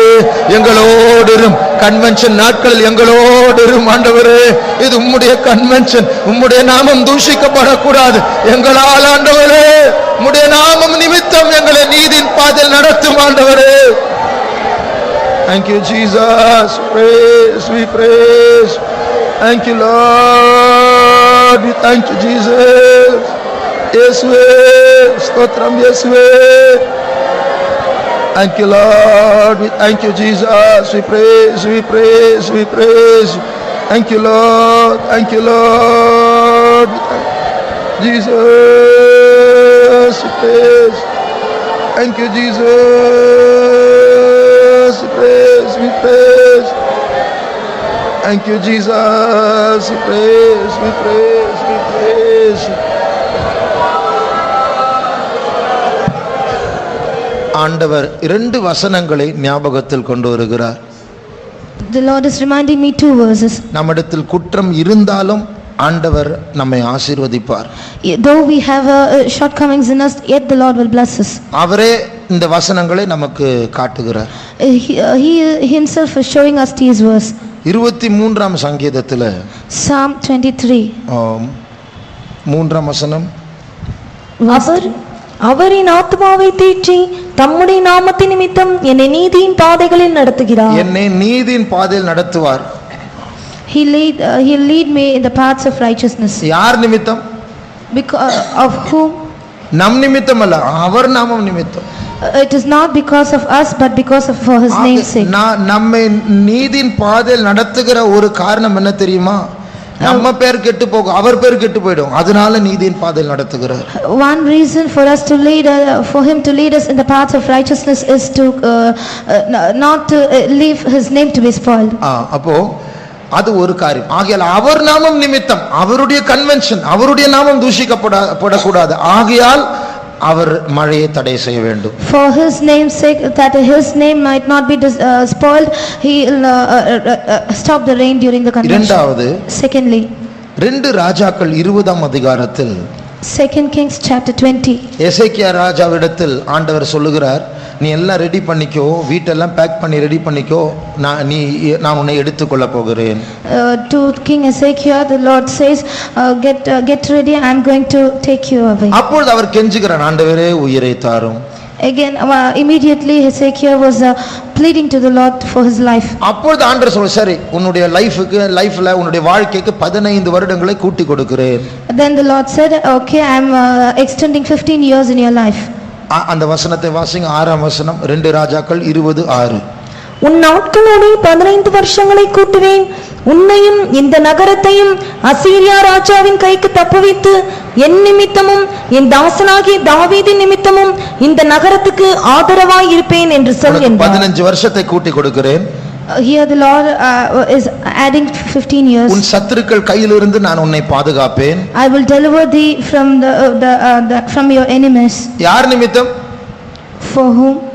எங்களோடு கன்வென்ஷன் நாட்களில் எங்களோடு ஆண்டவரே இது உம்முடைய கன்வென்ஷன் உம்முடைய நாமம் தூஷிக்கப்படக்கூடாது எங்களால் ஆண்டவரே உம்முடைய நாமம் நிமித்தம் எங்களை நீதியின் பாதையில் நடத்தும் ஆண்டவரே Thank you Jesus praise we praise thank you Lord we thank you Jesus Yeswe stotram Yeswe thank you Lord we thank you Jesus we praise we praise we praise thank you Lord Jesus we praise thank you Jesus we praise we praise thank you Jesus we praise we praise we praise ஆண்டவர் இரண்டு வசனங்களை ஞாபகத்தில் கொண்டு வருகிறார். The Lord is reminding me two verses. நம்மிடத்தில் குற்றம் இருந்தாலும் ஆண்டவர் நம்மை ஆசீர்வதிப்பார். Though we have shortcomings in us, yet the Lord will bless us. அவரே இந்த வசனங்களை நமக்கு காட்டுகிறார். He himself is showing us these verse. 23ஆம் சங்கீதத்திலே Psalm 23 மூன்றாம் வசனம் அவரின் ஆத்மாவை தேற்றி தம்முடைய நாமத்தின் நிமித்தம் என்னை நீதியின் பாதைகளில் நடத்துகிறார். என்னை நீதியின் பாதையில் நடத்துவார். He'll lead me in the paths of righteousness. யார் நிமித்தம்? Because of whom? நம் நிமித்தம் அல்ல, அவர் நாமம் நிமித்தம். It is not because of us but because of for his name's sake. நம்மை நீதியின் பாதையில் நடத்துகிற ஒரு காரணம் என்ன தெரியுமா? நம்ம பேர் கெட்டு போகும், அவர் பேர் கெட்டு போய்டும். அதனால நீதியின் பாதையில் நடத்துகிறார். One reason for us to lead for him to lead us in the paths of righteousness is to not to leave his name to be spoiled. அப்போ அது ஒரு காரியம். ஆகையால் அவர் நாமம் நிமித்தம் அவருடைய கன்வென்ஷன் அவருடைய நாமம் தூஷிக்கப்படக்கூடாது. ஆகையால் அவர் மழையை தடை செய்ய வேண்டும். For his name's sake, that his name might not be spoiled, he will stop the rain during the convention. இரண்டாவது, secondly, 2 ராஜாக்கள் 20ஆம் அதிகாரத்தில் 2 Kings chapter 20 எசேக்கியா ராஜாவிடத்தில் ஆண்டவர் சொல்லுகிறார், நீ எல்லாம் ரெடி பண்ணிக்கோ, வீட்டெல்லாம் பேக் பண்ணி ரெடி பண்ணிக்கோ, நான் உன்னை எடுத்துக்கொள்ள போகிறேன். To King Hezekiah the Lord says, get ready, I am going to take you away. அப்பொழுது அவர் கெஞ்சுகிறார், ஆண்டவரே உயிரை தாரும். Again immediately Hezekiah was pleading to the Lord for his life. அப்பொழுது ஆண்டவர் சொல்றார், சரி உன்னுடைய லைஃப்ல உன்னுடைய வாழ்க்கைக்கு 15 வருடங்களை கூட்டி கொடுக்கிறேன். Then the Lord said, okay, I am extending 15 years in your life. அந்த வசனத்தை வாசிங்க. 6ஆம் வசனம் 2 ராஜாக்கள் 20:6. உன் நாட்களோடு 15 வருஷங்களை கூட்டுவேன், உன்னையும் இந்த நகரத்தையும் அசீரியா ராஜாவின் கைக்கு தப்புவித்து என் நிமித்தமும் என் தாசனாகிய தாவீதின் நிமித்தமும் இந்த நகரத்துக்கு ஆதரவாய் இருப்பேன் என்று சொல் என்றார். 15 வருஷத்தை கூட்டி கொடுக்கிறேன். Here the Lord is adding 15 years. உன் சத்துருக்கள் கையிலிருந்து நான் உன்னை பாதுகாப்பேன். I will deliver thee from from your enemies. யார் நிமித்தம்? For whom?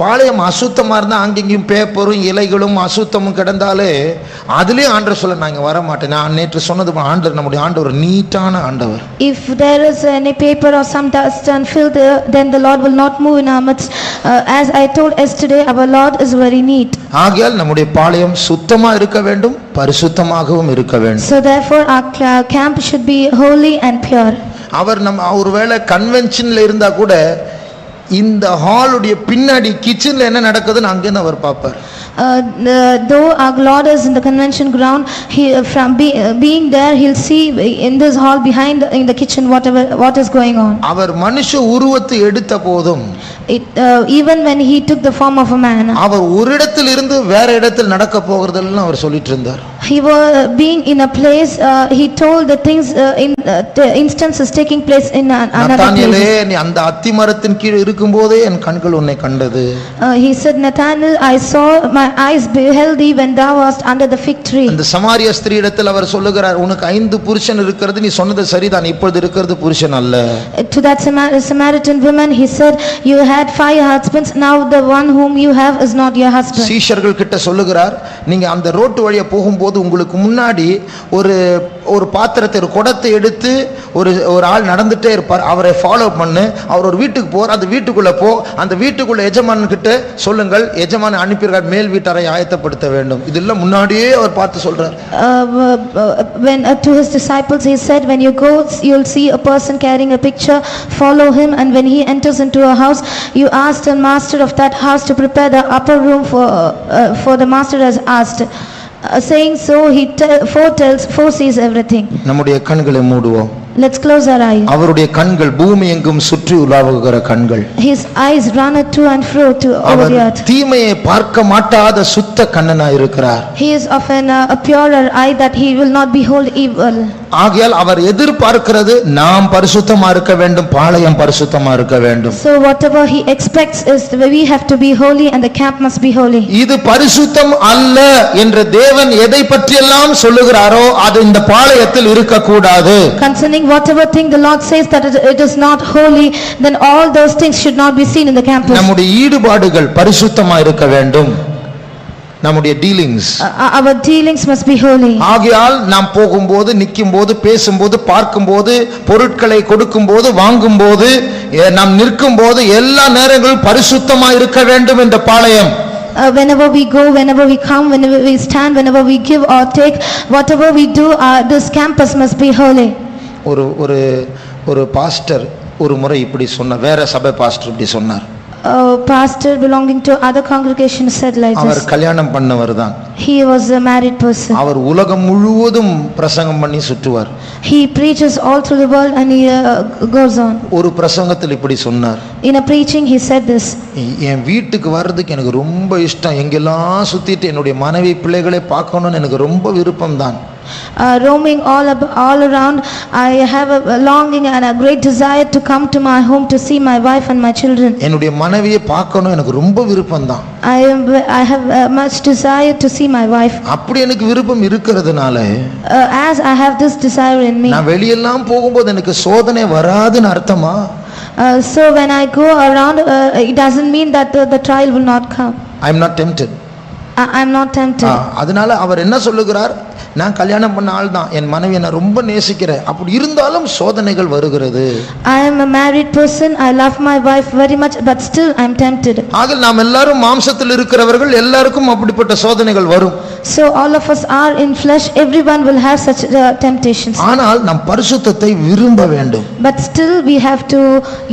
பாளையம் அசுத்தமா இருந்தா அங்கேயும் பேப்பரும் இலைகளும் அசுத்தமும் கிடந்தாலே அதுலயே ஆண்டவர் சொல்ல நான் இங்க வர மாட்டேன். நான் நேற்று சொன்னது ஆண்டவர், நம்முடைய ஆண்டவர் நீட்டான ஆண்டவர். If there is any paper or some dust and filth, then the Lord will not move in our midst. As I told yesterday, our Lord is very neat. ஆகையால் நம்முடைய பாளையம் சுத்தமா இருக்க வேண்டும், பரிசுத்தமாகவும் இருக்க வேண்டும். So therefore our camp should be holy and pure. அவர் ஒருவேளை கன்வென்ஷன்ல இருந்தா கூட இந்த ஹாலுடைய பின்னாடி கிச்சன்ல என்ன நடக்குதுன்னு அங்கேருந்து அவர் பார்ப்பார். Though our Lord is in the convention ground, he being there, he'll see in this hall behind in the kitchen what is going on. அவர் மனுஷ உருவத்தை எடுத்த போதும் even when he took the form of a man, அவர் ஒரு இடத்தில் இருந்து வேற இடத்தில் நடக்க போகிறதெல்லாம் அவர் சொல்லிட்டு இருந்தார். He was being in a place, he told the things in the instances taking place in another நத்தானியேலே, place. நீ அந்த அத்திமரத்தின் கீழ் இருக்கும்போதே என் கண்கள் உன்னை கண்டது. He said, Nathanael, I saw, my eyes beheld thee when thou wast under the fig tree. அந்த சமாரிய ஸ்திரீ இடத்தில் அவர் சொல்லுகிறார், உனக்கு 5 புருஷன் இருக்கிறது, நீ சொன்னது சரிதான், இப்பொழுது இருக்கிறது புருஷன் அல்ல. To that Samaritan woman he said, you had 5 husbands, now the one whom you have is not your husband. சீஷர்கள் கிட்ட சொல்லுகிறார், நீங்க அந்த ரோட்டு வழியா போகும்போது உங்களுக்கு முன்னாடி ஒரு பாத்திரத்தை, ஒரு குடத்தை எடுத்து ஒரு ஆள் நடந்துட்டே இருப்பார், அவரை ஃபாலோ பண்ணு, அவர் ஒரு வீட்டுக்கு போற, அந்த வீட்டுக்குள்ள போ, அந்த வீட்டுக்குள்ள எஜமான் கிட்ட சொல்லுங்கள், எஜமான் அனுப்பியிருக்கார், மேல் வீட்டறை ஆயத்தப்படுத்த வேண்டும். இதெல்லாம் முன்னாடியே அவர் பார்த்து சொல்றார். When to his disciples he said, when you go you'll see a person carrying a picture, follow him, and when he enters into a house, you ask the master of that house to prepare the upper room for the master has asked. Saying so, he foresees everything. நம்முடைய கண்களை மூடுவோம். Let's close our eyes. அவருடைய கண்கள் பூமி எங்கும் சுற்றி உலாவுகிற கண்கள். His eyes run to and fro over the earth. தீமையை பார்க்க மாட்டாத சுத்த கண்ணனாய் இருக்கிறார். He is of a purer eye, that he will not behold evil. ஆகையால் அவர் எதிர்பார்க்கிறது நாம் பரிசுத்தமா இருக்க வேண்டும், பாளையம் பரிசுத்தமா இருக்க வேண்டும். So whatever he expects is we have to be holy and the camp must be holy. இது பரிசுத்தம் அல்ல என்று தேவன் எதை பற்றியெல்லாம் சொல்லுகிறாரோ அது இந்த பாளையத்தில் இருக்க கூடாது. Concerning whatever thing the Lord says that it is not holy, then all those things should not be seen in the campus. நம்முடைய ஈடுபாடுகள் பரிசுத்தமா இருக்க வேண்டும். நம்முடைய dealings, our dealings must be holy. ஆகையால் நாம் போகும்போது, நிக்கும்போது, பேசும்போது, பார்க்கும்போது, பொருட்களை கொடுக்கும்போது, வாங்கும்போது, நாம் நிற்கும்போது எல்லா நேரங்களும் பரிசுத்தமா இருக்க வேண்டும் இந்த பாளையம். Whenever we go, whenever we come, whenever we stand, whenever we give or take, whatever we do, this campus must be holy. ஒரு பாஸ்டர் ஒரு முறை இப்படி சொன்னார், வேற சபை பாஸ்டர் இப்படி சொன்னார். Pastor belonging to other congregation said like this. அவர் கல்யாணம் பண்ணவர் தான். He was a married person. அவர் உலகம் முழுவதும் பிரசங்கம் பண்ணி சுற்றுவார். He preaches all through the world and he goes on. ஒரு பிரசங்கத்தில் இப்படி சொன்னார். In a preaching he said this. என் வீட்டுக்கு வர்றதுக்கு எனக்கு ரொம்ப இஷ்டம், எங்கெல்லாம் சுத்திட்டு என்னுடைய மனைவி பிள்ளைகளை பார்க்கணும்னு எனக்கு ரொம்ப விருப்பம் தான். Roaming all around, I have a longing and a great desire to come to my home to see my wife and my children. என்னுடைய மனைவியை பார்க்கணும் எனக்கு ரொம்ப விருப்பம் தான். I have much desire to see my wife. அப்படி எனக்கு விருப்பம் இருக்கிறதுனால as I have this desire in me, நான் வெளியெல்லாம் போகும்போது எனக்கு சோதனை வராதுன்னு அர்த்தமா? So when I go around, it doesn't mean that the trial will not come. I am not tempted. I am not tempted. அதனால அவர் என்ன சொல்லுகிறார், நான் கல்யாணம் பண்ண ஆள் தான், என் மனைவியை நான் ரொம்ப நேசிக்கிறேன், அப்படி இருந்தாலும் சோதனைகள் வருகிறது. I am a married person, I love my wife very much, but still I am tempted. ஆக நாம் எல்லாரும் மாம்சத்தில் இருக்கிறவர்கள், எல்லாருக்கும் அப்படிப்பட்ட சோதனைகள் வரும். So all of us are in flesh, everyone will have such temptations. ஆனால் நாம் பரிசுத்தத்தை விரும்ப வேண்டும். But still we have to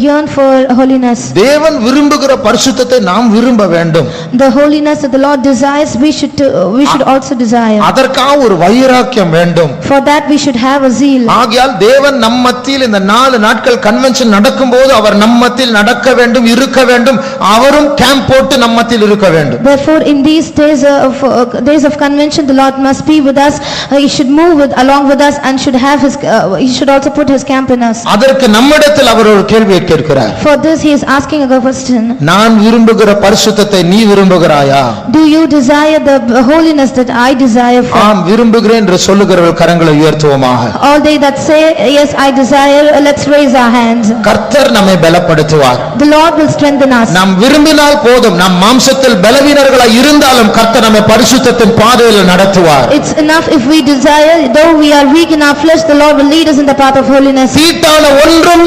yearn for holiness. தேவன் விரும்புகிற பரிசுத்தத்தை நாம் விரும்ப வேண்டும். The holiness that the Lord desires, we should also desire. அதற்காக ஒரு வைராக்கியம் வேண்டும். For that we should have a zeal. ஆகையால் தேவன் நம் மத்தியில் இந்த 4 நாட்கள் கன்வென்ஷன் நடக்கும்போது அவர் நம் மத்தியில் நடக்க வேண்டும், இருக்க வேண்டும், அவரும் கேம்ப் போட்டு நம் மத்தியில் இருக்க வேண்டும். Therefore in these days of convention, the Lord must be with us. He should move along with us and should have he should also put his camp in us. அதற்கு நம்மிடத்தில் அவர் ஒரு கேள்வியை கேட்கிறார். For this he is asking a question. நான் விரும்புகிற பரிசுத்தத்தை நீ விரும்புகிறாயா? Do you desire the holiness that I desire for? ஆம், விரும்புகிறேன் என்று சொல்லுகிறவர்கள் கரங்களை உயர்த்துவோமாக. All they that say, yes, I desire, let's raise our hands. கர்த்தர் நம்மை பலப்படுத்துவார். The Lord will strengthen us. நாம் விரும்பினால் போதும், நம் மாம்சத்தில் பலவீனர்களாய் இருந்தாலும் கர்த்தர் நம்மை பரிசுத்தத்தின் பாதையில் நடத்துவார். It's enough if we desire, though we are weak in our flesh, the Lord will lead us in the path of holiness. தீட்டான ஒன்றும்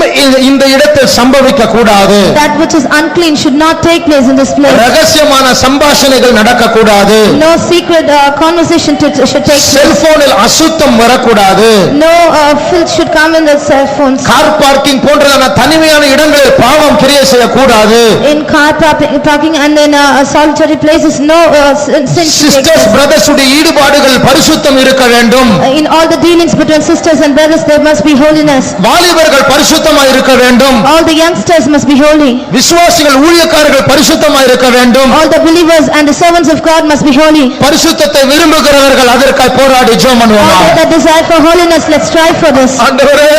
இந்த இடத்தில் சம்பவிக்க கூடாது. That which is unclean should not take place in this place. ரகசியமான சம்பாஷணைகள் நடக்க கூடாது. No secret conversation should take place. செல்போனில் அசுத்தம் வரக்கூடாது. No filth should come in the cell phones. Car parking போன்றதான தனிமையான இடங்களில் பாவம் கிரியை செய்யக்கூடாது. In car parking and in solitary places, no sin should take sisters place. Brothers உடைய ஈடுபாடுகள் பரிசுத்தம் இருக்க வேண்டும். In all the dealings between sisters and brothers, there must be holiness. வாலிபர்கள் பரிசுத்தமாய் இருக்க வேண்டும். All the youngsters must be holy. விசுவாசிகள் ஊழியக்காரர்கள் பரிசுத்தமாய் இருக்க வேண்டும். All the believers and the servants of God must be holy. பரிசுத்தத்தை விரும்புகிறவர்கள் அதற்காக போராடி ஜெபம் பண்ணுவாங்க. All that desire for holiness, let's strive for this. ஆண்டவரே,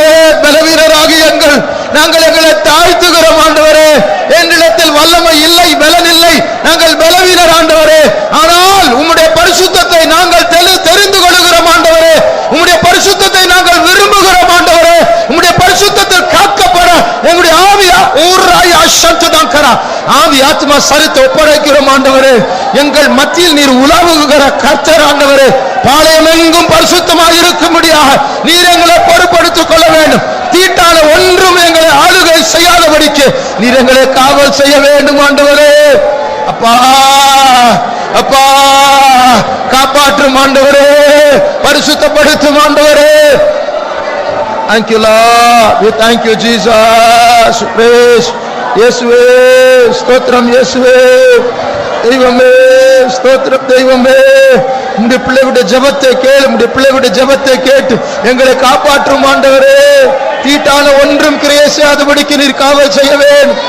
பலவீனராகிய நாங்கள் எங்களை தாழ்த்துகிறோம். ஆண்டவரே, எங்களிடத்தில் வல்லமை இல்லை, பலன் இல்லை, நாங்கள் பலவீனர் ஆண்டவரே. ஆனால் உம்முடைய பரிசுத்தத்தை நாங்கள் தெரிந்து கொள்கிறோம் ஆண்டவரே. உம்முடைய பரிசுத்தத்தை நாங்கள் விரும்புகிறோம் ஆண்டவரே. உம்முடைய பரிசுத்தத்தில் காக்கப்பட எங்களுடைய ஆவியா ஊராய் அசந்ததாங்கரா ஆவி ஆத்மா சரித்து ஒப்படைக்கிறோம் ஆண்டவரே. எங்கள் மத்தியில் நீர் உலவுகிற கர்த்தர் ஆண்டவரே. பாளையமெங்கும் பரிசுத்தமாக இருக்கும்படியாக நீர் எங்களை பொறுப்படுத்திக் கொள்ள வேண்டும். தீட்டான ஒன்றும் எங்களை ஆளுகை செய்யாதபடிக்கு நீர் எங்களை காவல் செய்ய வேண்டும் ஆண்டவரே. அப்பா அப்பா, காப்பாற்றும் ஆண்டவரே, பரிசுத்தப்படுத்தும் ஆண்டவரே. Thank you Lord, we thank you Jesus, praise இயேசுவே, ஸ்தோத்திரம் இயேசுவே, தெய்வமே ஸ்தோத்திரம் தெய்வமே. உம்முடைய பிள்ளைகளுடைய ஜெபத்தை கேளு, உம்முடைய பிள்ளைகளுடைய ஜெபத்தை கேட்டு எங்களை காப்பாற்றும் ஆண்டவரே. தீட்டான ஒன்றும் கிரியை செய்யாதபடிக்கு நீர் காவல் செய்ய வேண்டும்.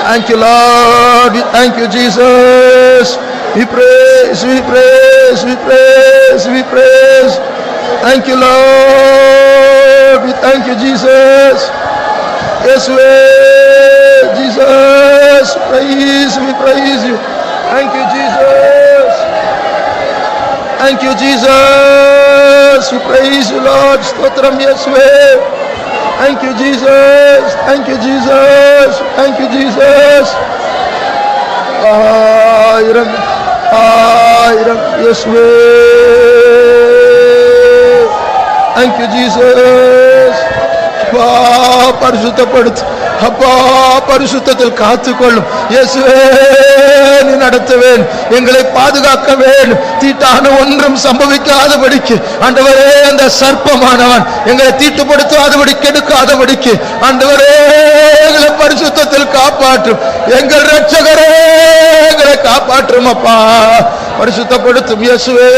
Thank you Lord, we thank you Jesus, we praise, we praise, we praise, we praise. Thank you Lord, we thank you Jesus. Yes, Jesus, praise, we praise you. Thank you Jesus, thank you Jesus, we praise you Lord. Stotram Yeswe. Thank you Jesus, thank you Jesus, thank you Jesus. Ayram Yeswe. Thank you Jesus. அப்பா பரிசுத்தப்படுத்து, அப்பா பரிசுத்தத்தில் காத்துக்கொள்ளும் இயேசுவே. நீ நடத்துவேன், எங்களை பாதுகாக்க வேண்டும். தீட்டான ஒன்றும் சம்பவிக்காதபடிக்கு ஆண்டவரே, அந்த சர்ப்பமானவன் எங்களை தீட்டுப்படுத்தாதபடி கெடுக்காதபடிக்கு ஆண்டவரே எங்களை பரிசுத்தத்தில் காப்பாற்றும். எங்கள் இரட்சகரே எங்களை காப்பாற்றும் அப்பா. பரிசுத்தப்படுத்தும் இயேசுவே,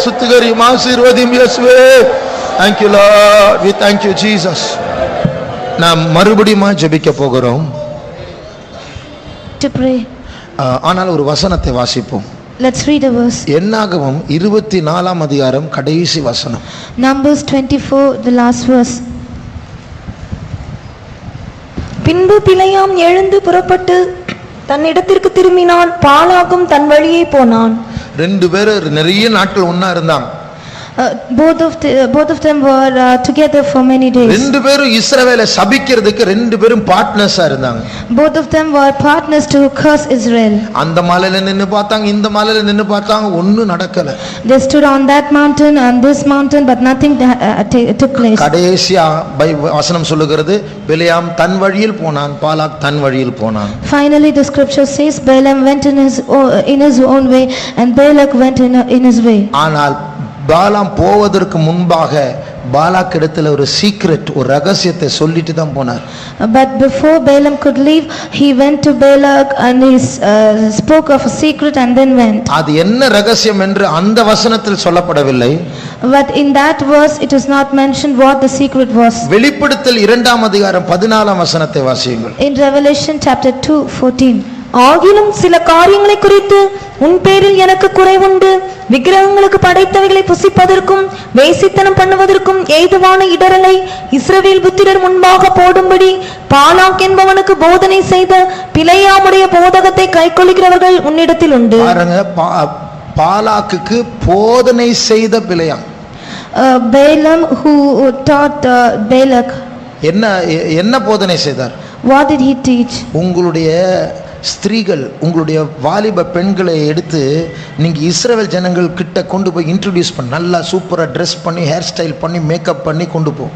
சுத்திகரியும் ஆசீர்வதியும் இயேசுவே. Thank you Lord, we thank you Jesus. நாம் மறுபடியும் ஜெபிக்க போகிறோம். To pray. ஆனால் ஒரு வசனத்தை வாசிப்போம். Let's read a verse. என்னாகமம் 24ஆம் அதிகாரம் கடைசி வசனம். Numbers 24, the last verse. பின்பு பிலேயாம் எழுந்து புறப்பட்டு தன்னிடத்திற்கு திரும்பினான். பாலாகும் தன் வழியே போனான். ரெண்டு பேரும் நிறைய நாட்கள் ஒண்ணா இருந்தாங்க. Both of them were together for many days. ரெண்டு பேரும் இஸ்ரவேலை சபிக்கிறதுக்கு ரெண்டு பேரும் பார்ட்னர்ஸா இருந்தாங்க. Both of them were partners to curse Israel. அந்த மலையில நின்னு பார்த்தாங்க, இந்த மலையில நின்னு பார்த்தாங்க, ஒண்ணும் நடக்கல. They stood on that mountain and this mountain, but nothing took place. கடைசியா வசனம் சொல்லுகிறது, பிலேயாம் தன் வழியில் போனான், பாலாக் தன் வழியில் போனான். Finally the scripture says Balaam went in his own way and Balak went in his way. ஆனால் பாலாம் போவதற்கு முன்பாக பாலாக் இடத்துல ஒரு சீக்ரெட், ஒரு ரகசியத்தை சொல்லிட்டு தான் போனார். But before Balaam could leave, he went to Balak and he spoke of a secret and then went. அது என்ன ரகசியம் என்று அந்த வசனத்தில் சொல்லப்படவில்லை. But in that verse it is not mentioned what the secret was. வெளிப்படுத்தல் 2ஆம் அதிகாரம் 14ஆம் வசனத்தை வாசியுங்கள். In Revelation chapter 2:14. ஆகிலும் சில காரியங்களை குறித்து உன் பேரில் எனக்கு குறைவுண்டு. விக்கிரகங்களுக்கு படைத்தவைகளை புசிப்பதற்கும் வேசித்தனம் பண்ணுவதற்கும் ஏதுவான இடரலை இஸ்ரவேல் புத்திரர் முன்பாக போடும்படி பாலாக் என்பவனுக்கு போதனை செய்த பிலேயாமுடைய போதகத்தை கைக்கொள்கிறவர்கள் உன்னிடத்தில் உண்டு. பாருங்க, பாலாக்குக்கு போதனை செய்த பிலேயாம். Balaam who taught Balak. என்ன போதனை செய்தார்? What did he teach? உங்களுடைய ஸ்திரீகள், உங்களுடைய வாலிப பெண்களை எடுத்து நீங்க இஸ்ரவேல் ஜனங்கள் கிட்ட கொண்டு போய் இன்ட்ரோடியூஸ் பண்ணி நல்லா சூப்பரா ட்ரெஸ் பண்ணி ஹேர் ஸ்டைல் பண்ணி மேக்கப் பண்ணி கொண்டு போ.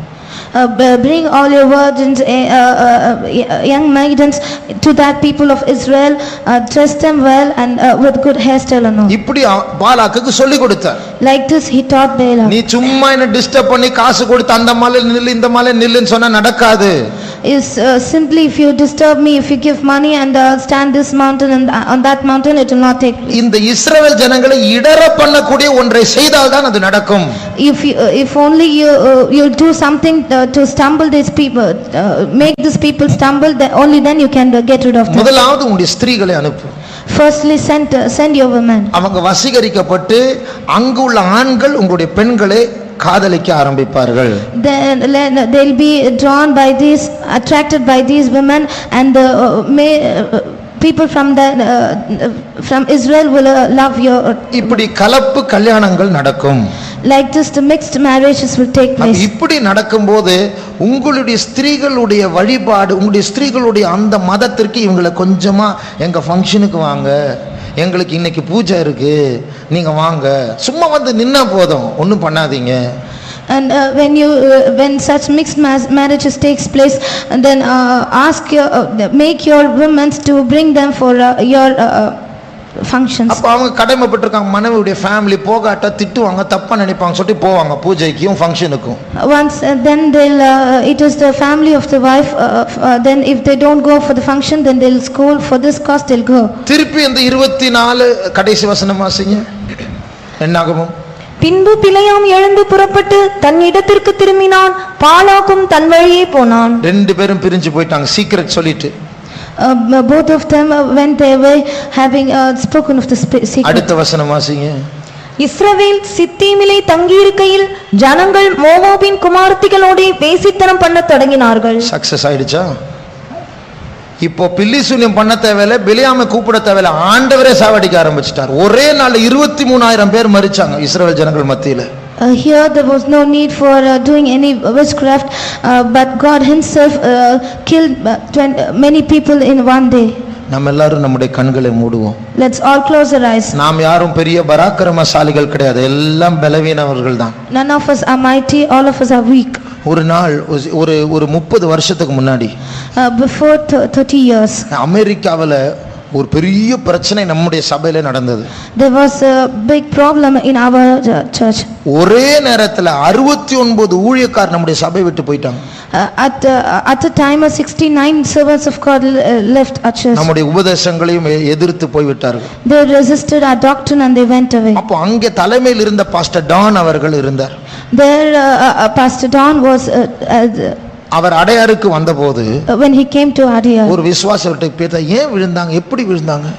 Bring all your virgins, young maidens to that people of Israel, dress them well and with good hairstyle and all. இப்படி பாலாக்குக்கு சொல்லி கொடுத்தார். Like this he taught Balaam. நீ சும்மா என்ன டிஸ்டர்ப் பண்ணி காசு கொடுத்து அந்த மலை நில்லு இந்த மலை நில்லுன்னு சொன்னா நடக்காது. Is simply if you disturb me, if you give money and stand this mountain and on that mountain, it will not take place. இந்த இஸ்ரவேல் ஜனங்களை இடற பண்ணக்கூடிய ஒன்றை செய்தால் தான் அது நடக்கும். If only you do something to stumble these people, make these people stumble, only then you can get rid of them. முதலாவது உங்களுடைய ஸ்திரீகளை அனுப்பு. Firstly send your women. அவங்க வசீகரிக்கப்பட்டு அங்குள்ள ஆண்கள் உங்களுடைய பெண்களை காதலிக்க ஆரம்பிப்பார்கள். Then they'll be drawn by these, attracted by these women, and people from Israel will love your. இப்படி கலப்பு கல்யாணங்கள் நடக்கும். Like this the mixed marriages will take place. இப்படி நடக்கும்போது உங்களுடைய ஸ்திரீகளுடைய வழிபாடு, உங்களுடைய ஸ்திரீகளுடைய அந்த மதத்திற்கு இவங்களை கொஞ்சமா எங்க ஃபங்க்ஷனுக்கு வாங்க, எங்களுக்கு இன்னைக்கு பூஜை இருக்கு, நீங்க வாங்க, சும்மா வந்து நின்னா போதும், ஒன்றும் பண்ணாதீங்க. And when such mixed marriages takes place, and then make your women to bring them for your functions. அப்ப அவங்க கடமைப்பட்டிருக்காங்க, மனைவியுடைய ஃபேமிலி போகாட்ட திட்டுவாங்க, தப்பா நினைப்பாங்க சொல்லிட்டு போவாங்க பூஜைக்கும் ஃபங்க்ஷனுக்கும். Once then they'll it is the family of the wife, then if they don't go for the function, then they'll scold. For this cause they'll go. திருப்பி இந்த 24 கடைசி வசனம் வாசிங்க. என்னாகும்? பின்பு பிலேயாம் எழுந்து புறப்பட்டு தன் இடத்திற்கு திரும்பினான், பாலாக்கும் தன் வழியே போனான். ரெண்டு பேரும் பிரிஞ்சு போயிட்டாங்க சீக்ரெட் சொல்லிட்டு. Both of them went their way having spoken of the secret. அடுத்த வசனம் வாசிங்க. இஸ்ரவேல் சித்தீமிலே தங்கியிருக்கையில் ஜனங்கள் மோவாபின் குமாரத்திகளோடு வேசித்தனம் பண்ண தொடங்கினார்கள். சக்சஸ் ஆயிடுச்சா? இப்போ பில்லிசூனியம் பண்ண தேவையில்லை, பிலேயாமை கூப்பிட தேவையில்லை, ஆண்டவரே சாவடிக்க ஆரம்பிச்சிட்டார். ஒரே நாள் 23,000 பேர் மரிச்சாங்க இஸ்ரவேல் ஜனங்கள் மத்தியில. Here there was no need for doing any witchcraft, but God himself killed many people in one day. நம்ம எல்லாரும் நம்முடைய கண்களை மூடுவோம். Let's all close our eyes. நாம் யாரும் பெரிய பராக்கிரமசாலிகள் கிடையாது, எல்லாம் பலவீனவர்கள் தான். None of us are mighty, all of us are weak. ஒரு நாள் ஒரு 30 வருஷத்துக்கு முன்னாடி, before 30 years, அமெரிக்காவில் ஒரு பெரிய பிரச்சனை நம்முடைய சபையில நடந்தது. There was a big problem in our church. ஒரே நேரத்துல 69 ஊழியக்காரர் நம்முடைய சபை விட்டு போயிட்டாங்க. At the time 69 servants of God left our church. நம்முடைய உபதேசங்களையும் எதிர்த்து போய் விட்டார்கள். They resisted our doctrine and they went away. அப்போ அங்கே தலைமையில் இருந்த பாஸ்டர் டான் அவர்கள் இருந்தார். There Pastor Don was அவர் அடையாருக்கு வந்தபோது, when he came to Adiyar, ஒரு விசுவாசிகிட்ட கேட்டா ஏன் விழுந்தாங்க, எப்படி விழுந்தாங்க?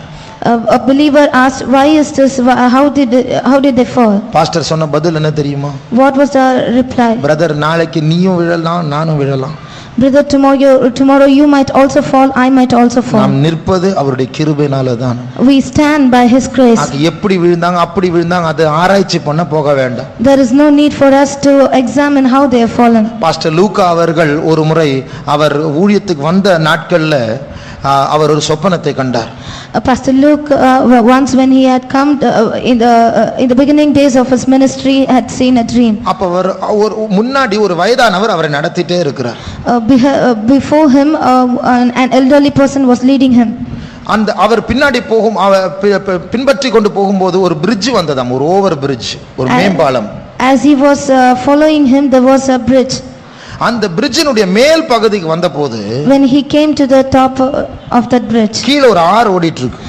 A believer asked, why is this, how did they fall? Pastor சொன்ன பதில் என்ன தெரியுமா? What was the reply? Brother, நாளைக்கு நீயும் விழலாம், நானும் விழலாம். Brother, tomorrow you might also fall, I might also fall. நாம் நிற்பது அவருடைய கிருபையினால தான். We stand by his grace. அது எப்படி விழுந்தாங்க அப்படி விழுந்தாங்க அது ஆராய்ச்சி பண்ண போக வேண்டாம். There is no need for us to examine how they have fallen. Pastor லூக்கா அவர்கள் ஒரு முறை அவர் ஊழியத்துக்கு வந்த நாட்கள்ல அவர் ஒரு சொப்பனத்தை கண்டார். Pastor Luke once when he had come in the beginning days of his ministry had seen a dream. அப்ப அவர் முன்னாடி ஒரு வயதானவர் அவரை நடத்திட்டே இருக்கிறார். Before him an elderly person was leading him. அந்த அவர் பின்னாடி பின்பற்றி கொண்டு போகும்போது ஒரு பிரிட்ஜ் வந்ததாம், ஒரு ஓவர் பிரிட்ஜ், ஒரு மேம்பாலம். As he was following him, there was a bridge. அந்த பிரிட்ஜினுடைய மேல் பகுதிக்கு வந்தபோது, when he came to the top of that bridge, கீழ ஒரு ஆறு ஓடிட்டு இருக்கு.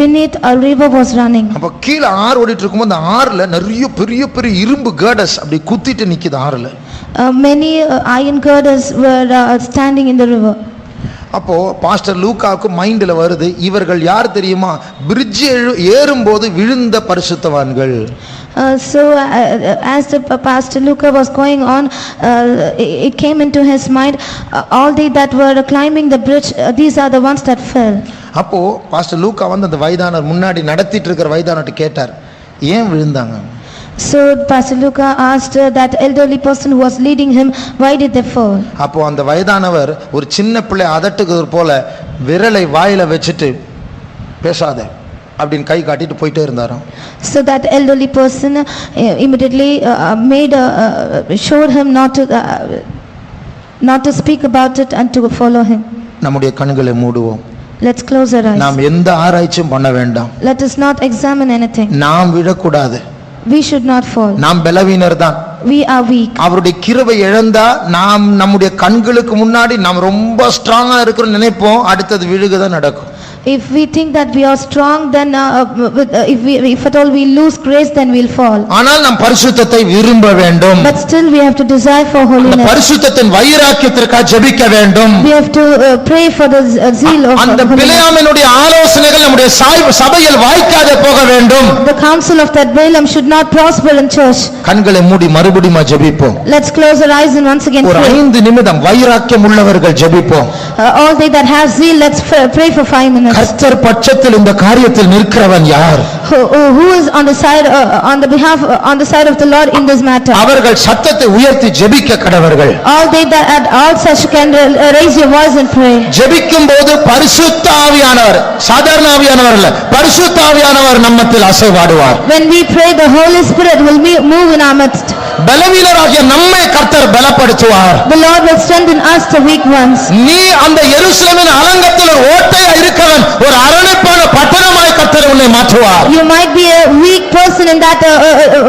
beneath a river was running. அப்ப கீழ ஆறு ஓடிட்டு இருக்கும்போது அந்த ஆறுல நிறைய பெரிய பெரிய இரும்பு girders அப்படி குத்திட்டு நிக்குது ஆறுல. Many iron girders were standing in the river. அப்போ பாஸ்டர் லூக்காவுக்கு மைண்டில் வருது, இவர்கள் யார் தெரியுமா? பிரிட்ஜ் ஏறும்போது விழுந்த பரிசுத்தவான்கள். As the Pastor Luca was going on, it came into his mind, all they that were climbing the bridge, these are the ones that fell. அப்போ பாஸ்டர் லூக்கா வந்து அந்த வயதானர் முன்னாடி நடத்திட்டு இருக்கிற வயதானர்ட்ட கேட்டார், ஏன் விழுந்தாங்க? So Pastor Luca asked that elderly person who was leading him, why did they fall? அப்போ அந்த வயதானவர் ஒரு சின்ன பிள்ளை அதட்டுகிறது போல விரலை வாயில வச்சுட்டு பேசாத அப்படின்னு கை காட்டிட்டு போயிட்டே இருந்தாராம். So that elderly person immediately showed him not to speak about it and to follow him. நம்முடைய கண்களை மூடுவோம். Let's close our eyes. நாம் எந்த ஆராய்ச்சியும் பண்ண வேண்டாம். Let us not examine anything. நாம் விழக்கூடாது. We should not fall. நாம் பலவீனர் தான். We are weak. அவருடைய கிருபை இழந்தா நாம் நம்முடைய கண்களுக்கு முன்னாடி நாம் ரொம்ப ஸ்ட்ராங்கா இருக்கிறோம் நினைப்போம், அடுத்தது விழுகதான் நடக்கும். If we think that we are strong, then if at all we lose grace, then we'll fall. ஆனால் நாம் பரிசுத்தத்தை விரும்ப வேண்டும். But still we have to desire for holiness. பரிசுத்தத்தின் வைராக்கியத்திற்காக ஜெபிக்க வேண்டும். We have to pray for the zeal of அந்த பிலேயாமினுடைய ஆலோசனைகள் நம்முடைய சபையில் வாய்க்காதே போக வேண்டும். The counsel of that Balaam should not prosper in church. கண்களை மூடி மறுபடியும் ஜெபிப்போம். Let's close our eyes and once again ஒரு pray. 5 நிமிடம் வைராக்கியம் உள்ளவர்கள் ஜெபிப்போம். All they that have zeal, let's pray for 5 minutes. கர்த்தர் பட்சத்தில் இந்த காரியத்தில் நிற்கிறவன் யார்? Who is on the side on the side of the Lord in this matter? அவர்கள் சத்தத்தை உயர்த்தி ஜெபிக்க கடவர்கள். All they that at all such can raise your voice and pray. ஜெபிக்கும் போது பரிசுத்த ஆவியானவர், சாதாரண ஆவியானவர் அல்ல, பரிசுத்த ஆவியானவர் நம்மத்தில் அசைவாடுவார். When we pray, the Holy Spirit will move in our midst. பலவீனராகிய நம்மை கர்த்தர் பலப்படுத்துவார். The Lord will strengthen us, the weak ones. நீ அந்த எருசலேமின் அலங்கத்தில் ஒரு ஓட்டையா இருக்கவன் ஒரு அரணைப்பான பட்டணமாய் கர்த்தர் உன்னை மாற்றுவார். You might be a weak person in that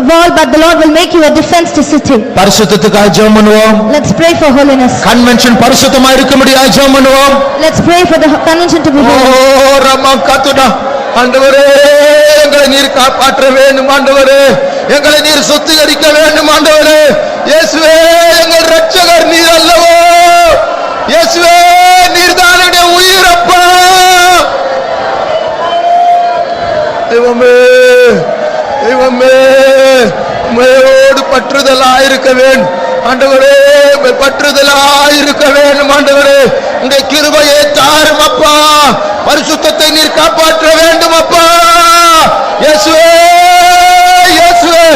wall, but the Lord will make you a defense to city. பரிசுத்தத்துக்காக ஜெபம் பண்ணுவோம். Let's pray for holiness. Convention பரிசுத்தமாய் இருக்கும்படியாக ஜெபம் பண்ணுவோம். Let's pray for the convention to be holy. ஓ ரமா கத்துடா, ஆண்டவரே எங்களை நீர் காப்பாற்ற வேண்டும், ஆண்டவரே எங்களை நீர் சுத்திகரிக்க வேண்டும், ஆண்டவரே இயேசுவே எங்கள் இரட்சகர் நீர் அல்லவோ, இயேசுவே நீர்தான் என்னுடைய உயிர் அப்பா. தெய்வமே தெய்வமே உம்மையோடு பற்றுதலாயிருக்க வேண்டும் ஆண்டவரே, பற்றுதலாயிருக்க வேண்டும் ஆண்டவரே, உங்களுடைய கிருபையை தாரும் அப்பா, பரிசுத்தத்தை நீர் காப்பாற்ற வேண்டும் அப்பா. இயேசுவே இயேசுவே,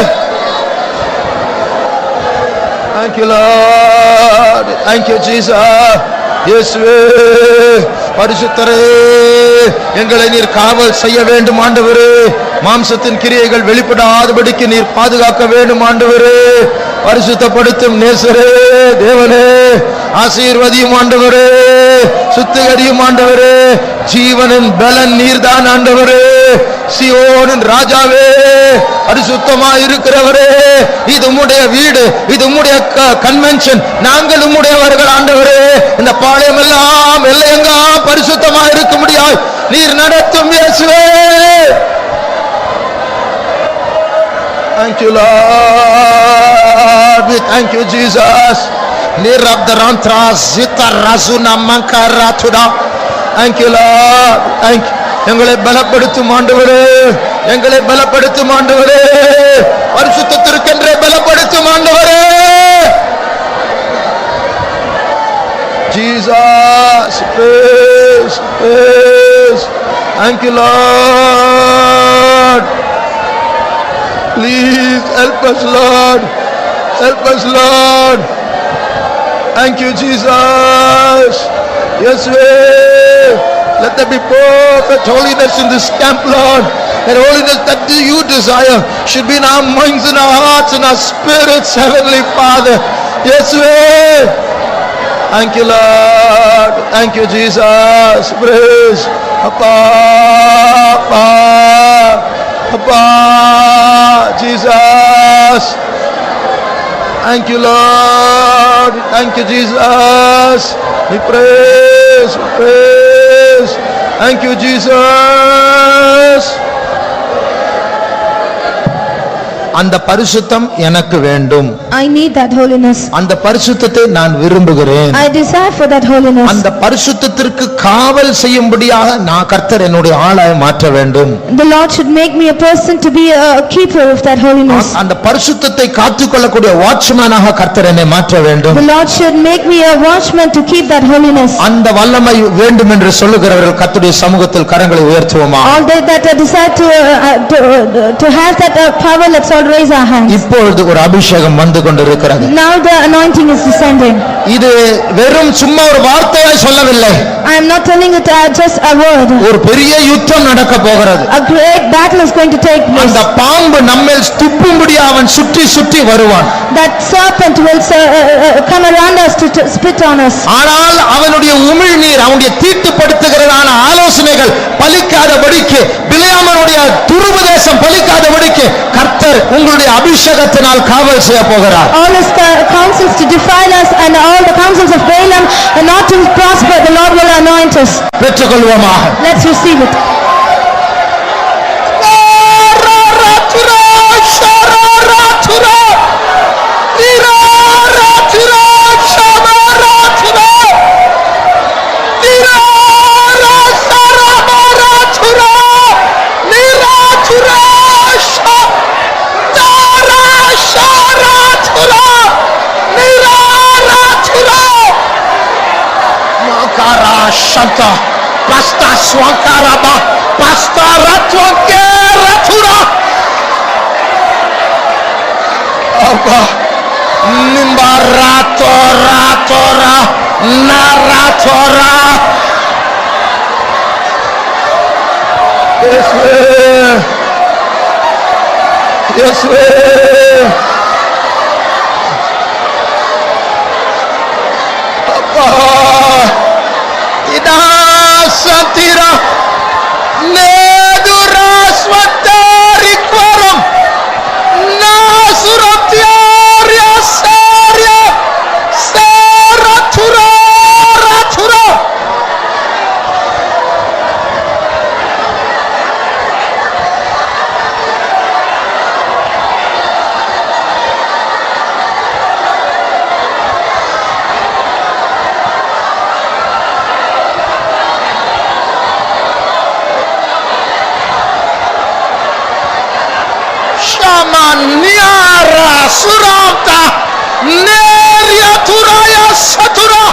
thank you Lord, thank you Jesus. இயேசுவே பரிசுத்தரே எங்களை நீர் காவல் செய்ய வேண்டும் ஆண்டவரே, மாம்சத்தின் கிரியைகள் வெளிப்படாதபடிக்கு நீர் பாதுகாக்க வேண்டும் ஆண்டவரே, பரிசுத்தப்படுத்தும் நேசரே தேவனே, ஆசீர்வதியும் ஆண்டவரே, சுத்திகரியும் ஆண்டவரே, ஜீவனின் பலன் நீர்தான் ஆண்டவரே, சியோனின் ராஜாவே, பரிசுத்தமாய் இருக்கிறவரே, இது உம்முடைய வீடு, இது உம்முடைய கன்வென்ஷன், நாங்கள் உம்முடையவர்கள் ஆண்டவரே, இந்த பாளையம் எல்லாம் எல்லையெல்லாம் பரிசுத்தமாய் இருக்க முடியாது நீர் நடத்தும் இயேசுவே. Thank you Lord, we thank you Jesus. Nirabdarantra zitarazuna mankaratuda. Thank you Lord, thank you. எங்களை பலப்படுத்தும் ஆண்டவரே, எங்களை பலப்படுத்தும் ஆண்டவரே, பரிசுத்தத்திற்கென்றே பலப்படுத்தும் ஆண்டவரே. Jesus, praise, praise. Thank you Lord. Please help us Lord, help us Lord. Thank you Jesus. Yes way. Let there be perfect holiness in this camp Lord. That holiness that you desire should be in our minds, in our hearts, in our spirits, Heavenly Father. Yes way. Thank you Lord, thank you Jesus. Praise Appa, Appa, Appa, Jesus. Thank you Lord, thank you Jesus. We praise, we praise. Thank you Jesus. அந்த பரிசுத்தம் எனக்கு வேண்டும். I need that holiness. அந்த பரிசுத்தத்தை நான் விரும்புகிறேன். I desire for that holiness. அந்த பரிசுத்தத்திற்கு காவல் செய்யும்படியாக நான் கர்த்தர் என்னுடைய ஆளாய் மாற்ற வேண்டும். The Lord should make me a person to be a keeper of that holiness. அந்த பரிசுத்தத்தை காத்துக்கொள்ளக்கூடிய வாட்ச்மேனாக கர்த்தர் என்னை மாற்ற வேண்டும். The Lord should make me a watchman to keep that holiness. அந்த வல்லமை வேண்டும் என்று சொல்லுகிறவர்கள் கர்த்தருடைய சமூகத்தில் கரங்களை உயர்த்துவோமா? All they that desire to have that power, let's all raise our hands. இப்பொழுது ஒரு அபிஷேகம் வந்து கொண்டிருக்கிறது. Now the anointing is descending. இது வெறும் சும்மா ஒரு வார்த்தையாய் சொல்லவில்லை. I am not telling it just a word. ஒரு பெரிய யுத்தம் நடக்க போகிறது. A great battle is going to take place. அந்த பாம்பு நம்மேல் துப்பும்படி அவன் சுற்றி சுற்றி வருவான். That serpent will come around us to spit on us. ஆனால் அவனுடைய உமிழ்நீர், அவனுடைய தீட்டுப்படுத்துகிறதான ஆலோசனைகள் பலிக்காதபடிக்கு, பிலேயாமனுடைய துருபதேசம் பலிக்காதபடிக்கு கர்த்தர் உங்களுடைய அபிஷேகத்தினால் காவல் செய்ய போகிறார். All his counsels to defile us and all the counsels of Balaam and not to prosper, the Lord will anoint us. பெற்றுக்கொள்வோமாக. Let's receive it. Shanta pasta swankaraba pasta ratwankeratura Abba nimbaratora tora naratora Yes Abba Satira Nedura Swatari Quorum Nasuratia Saria Saratura Ratura Niara Surata Neria Turaya Satura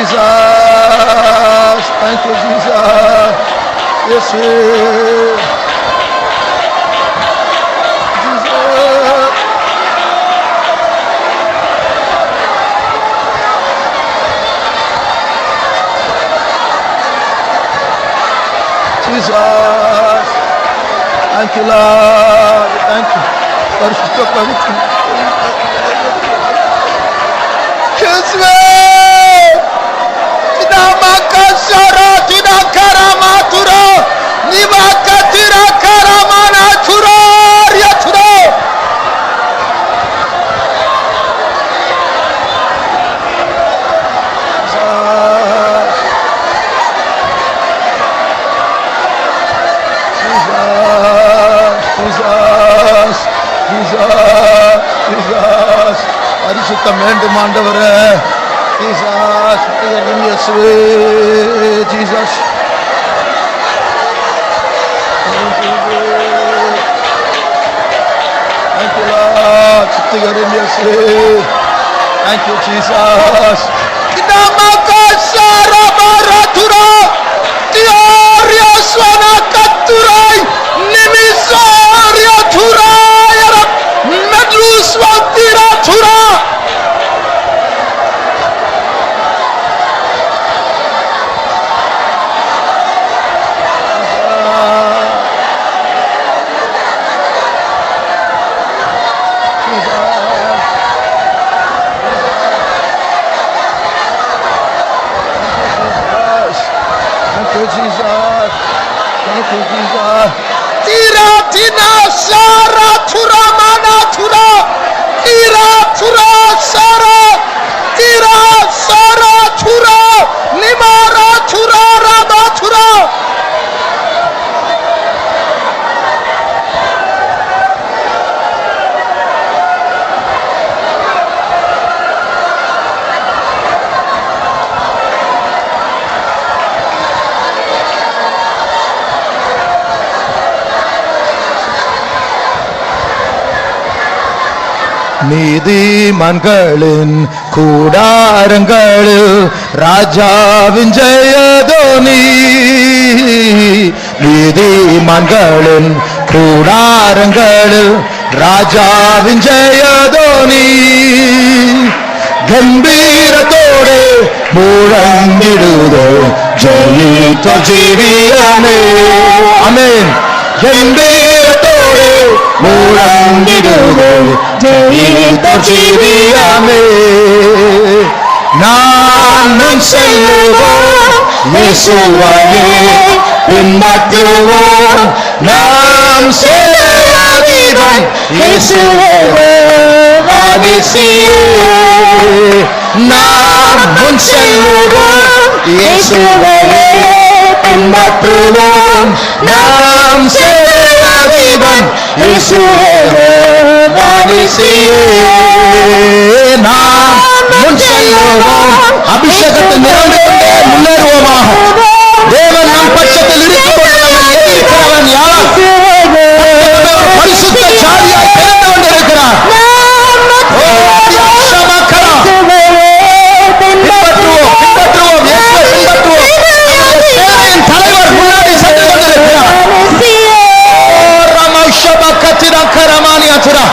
Jesus, thank you, Jesus. Yes, Jesus. Jesus, thank you, Lord. Thank you. Yes, Makasara tuna karama turo nimakatira karamana turo ya turo Jesus பரிசுத்தம் வேண்டும் ஆண்டவரே Jesus, Jesus. Thank you, Lord. Thank you, Jesus. ina sara thura mana thura ira thura sara tira sara thura nimara thura raba thura. நீதிமான்களின் கூடாரங்களில் ராஜாவின் ஜெயதோனி. நீதிமான்களின் கூடாரங்களில் ராஜாவின் ஜெயதோனி. கம்பீரத்தோடு முழங்கிடுதோ ஜெயித்த ஜீவியமே. ஆமென். கம்பீரத்தோடு முழங்கிடுதோ ஜெயித்த ஜீவியமே. நான் முன் செல்லுவோம் இயேசுவையே பின்பற்றுவோம். நாம் செல்லுவோம் இயேசுவே அதிசயே. நாம் முன் செல்லுவோம் இயேசுவையே பின்பற்றுவோம். நாம் செல்லுவோம் இயேசுவே அதிசயே. நாம் முன் செல்லுவோம். அபிஷேகத்தில் நிரம்பி கொண்டே முன்னேறுவோமாக. தேவன் நம் பட்சத்தில் இருக்கிறவன் யார்? பரிசுத்த சாரியாய் தெரிந்து கொண்டிருக்கிறார். பின்பற்றுவோம் பின்பற்றுவோம் இயேசுவை பின்பற்றுவோம். சேனையின் தலைவர் முன்னாடி சென்று கொண்டிருக்கிறார். ரமஷபகத்திரா கரமானியாத்திரா.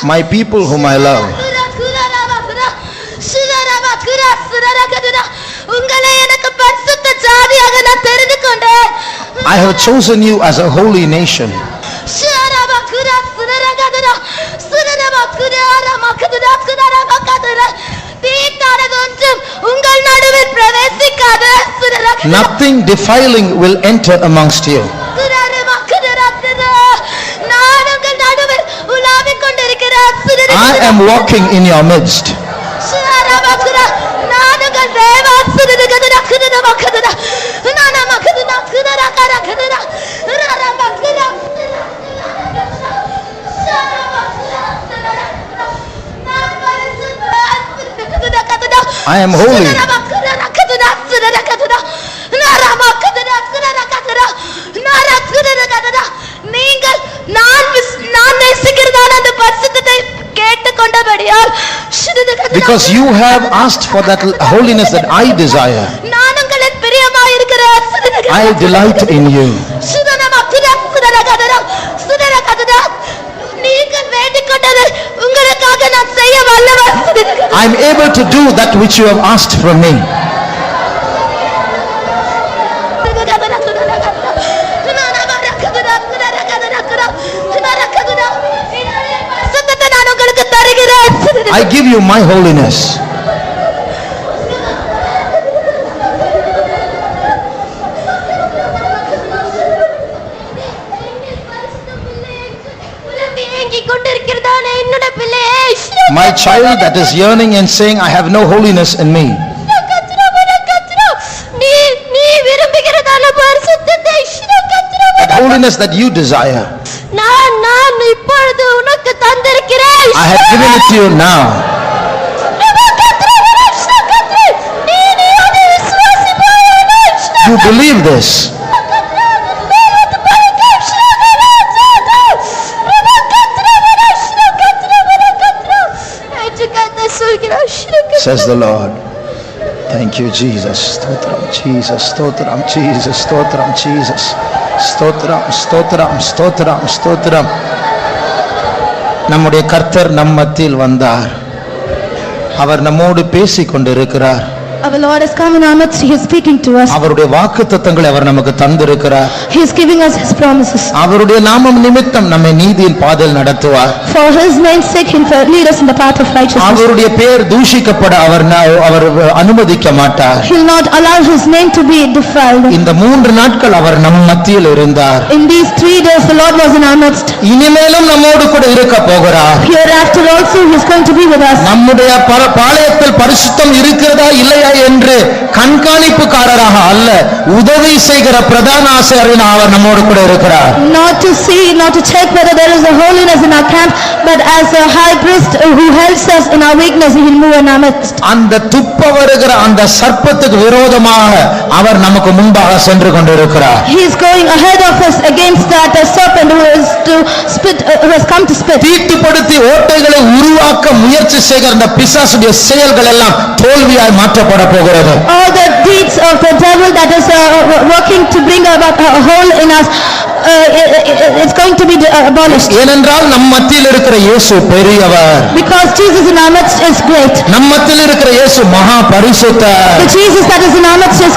my people whom I love. உங்களை எனக்கு பரிசுத்த ஜாதியாக நான் தெரிந்து கொண்டேன். I have chosen you as a holy nation. உங்கள் நடுவில் பிரவேசிக்காது. Nothing defiling will enter amongst you. நான் உங்கள் நடுவில் உலாவிக் கொண்டிருக்கிறேன். I am walking in your midst. I am holy. நீங்கள் நான் நேசிக்கிறதான அந்த பரிசுத்தத்தை கேட்டுக்கொண்டபடியால் Because you have asked for that holiness that I desire. நான் உங்களில் பிரியமாயிருக்கிறேன். I delight in you. நீங்கள் வேண்டிக் கொண்டதை உங்களுக்காக நான் செய்ய வல்லவர். I am able to do that which you have asked from me. I give you my holiness. My child that is yearning and saying, I have no holiness in me. That holiness that you desire, நான் இப்பொழுது உனக்கு தந்திருக்கிறேன். I have given it to you now. You believe this. Says the Lord. Thank you, Jesus. Stotram, Jesus. Stotram, Jesus. Stotram, Jesus. Stotram, stotram, stotram, stotram. நம்முடைய கர்த்தர் நம் மத்தியில் வந்தார். அவர் நம்மோடு பேசிக் கொண்டிருக்கிறார். Our Lord has come in our midst. He is speaking to us. அவருடைய வாக்குத்தத்தங்களை அவர் நமக்கு தந்திருக்கிறார். He is giving us His promises. அவருடைய நாமம் நிமித்தம் நம்மை நீதியின் பாதையில் நடத்துவார். For His name's sake, He will lead us in the path of righteousness. அவருடைய பெயர் தூஷிக்கப்பட அவர் அனுமதிக்க மாட்டார். He will not allow His name to be defiled. இந்த 3 நாட்கள் அவர் நம் மத்தியில் இருந்தார். In these 3 days, the Lord was in our midst. இனிமேலும் நம்மோடு கூட இருக்க போகிறார். Hereafter also, He is going to be with us. நம்முடைய பாளையத்தில் பரிசுத்தம் இருக்கிறதா இல்லையா என்று கண்காணிப்புக்காரராக அல்ல, உதவி செய்கிற பிரதான ஆசாரியன் அவர் நம்மோடு கூட இருக்கிறார். Not to see, not to check whether there is a holiness in our camp, but as a high priest who helps us in our weakness, He will move in our midst. அந்த துப்ப வருகிற அந்த சர்ப்பத்துக்கு விரோதமாக அவர் நமக்கு முன்பாக சென்று கொண்டிருக்கிறார். He is going ahead of us against that serpent who is to spit, who has come to spit. தீட்டுப்படுத்தி ஓட்டைகளை உருவாக்க முயற்சி செய்கிற அந்த பிசாசுடைய செயல்கள் எல்லாம் தோல்வியாய் மாற்றப்பட போகிறது. All the deeds of the devil that is working to bring about a hole in us, it's going to be abolished. ஏனென்றால் நம் மத்தியில் இருக்கிற இயேசு பெரியவர். Because Jesus in our midst is great. நம் மத்தியில் இருக்கிற இயேசு மகா பரிசுத்தர். The Jesus that is in our midst is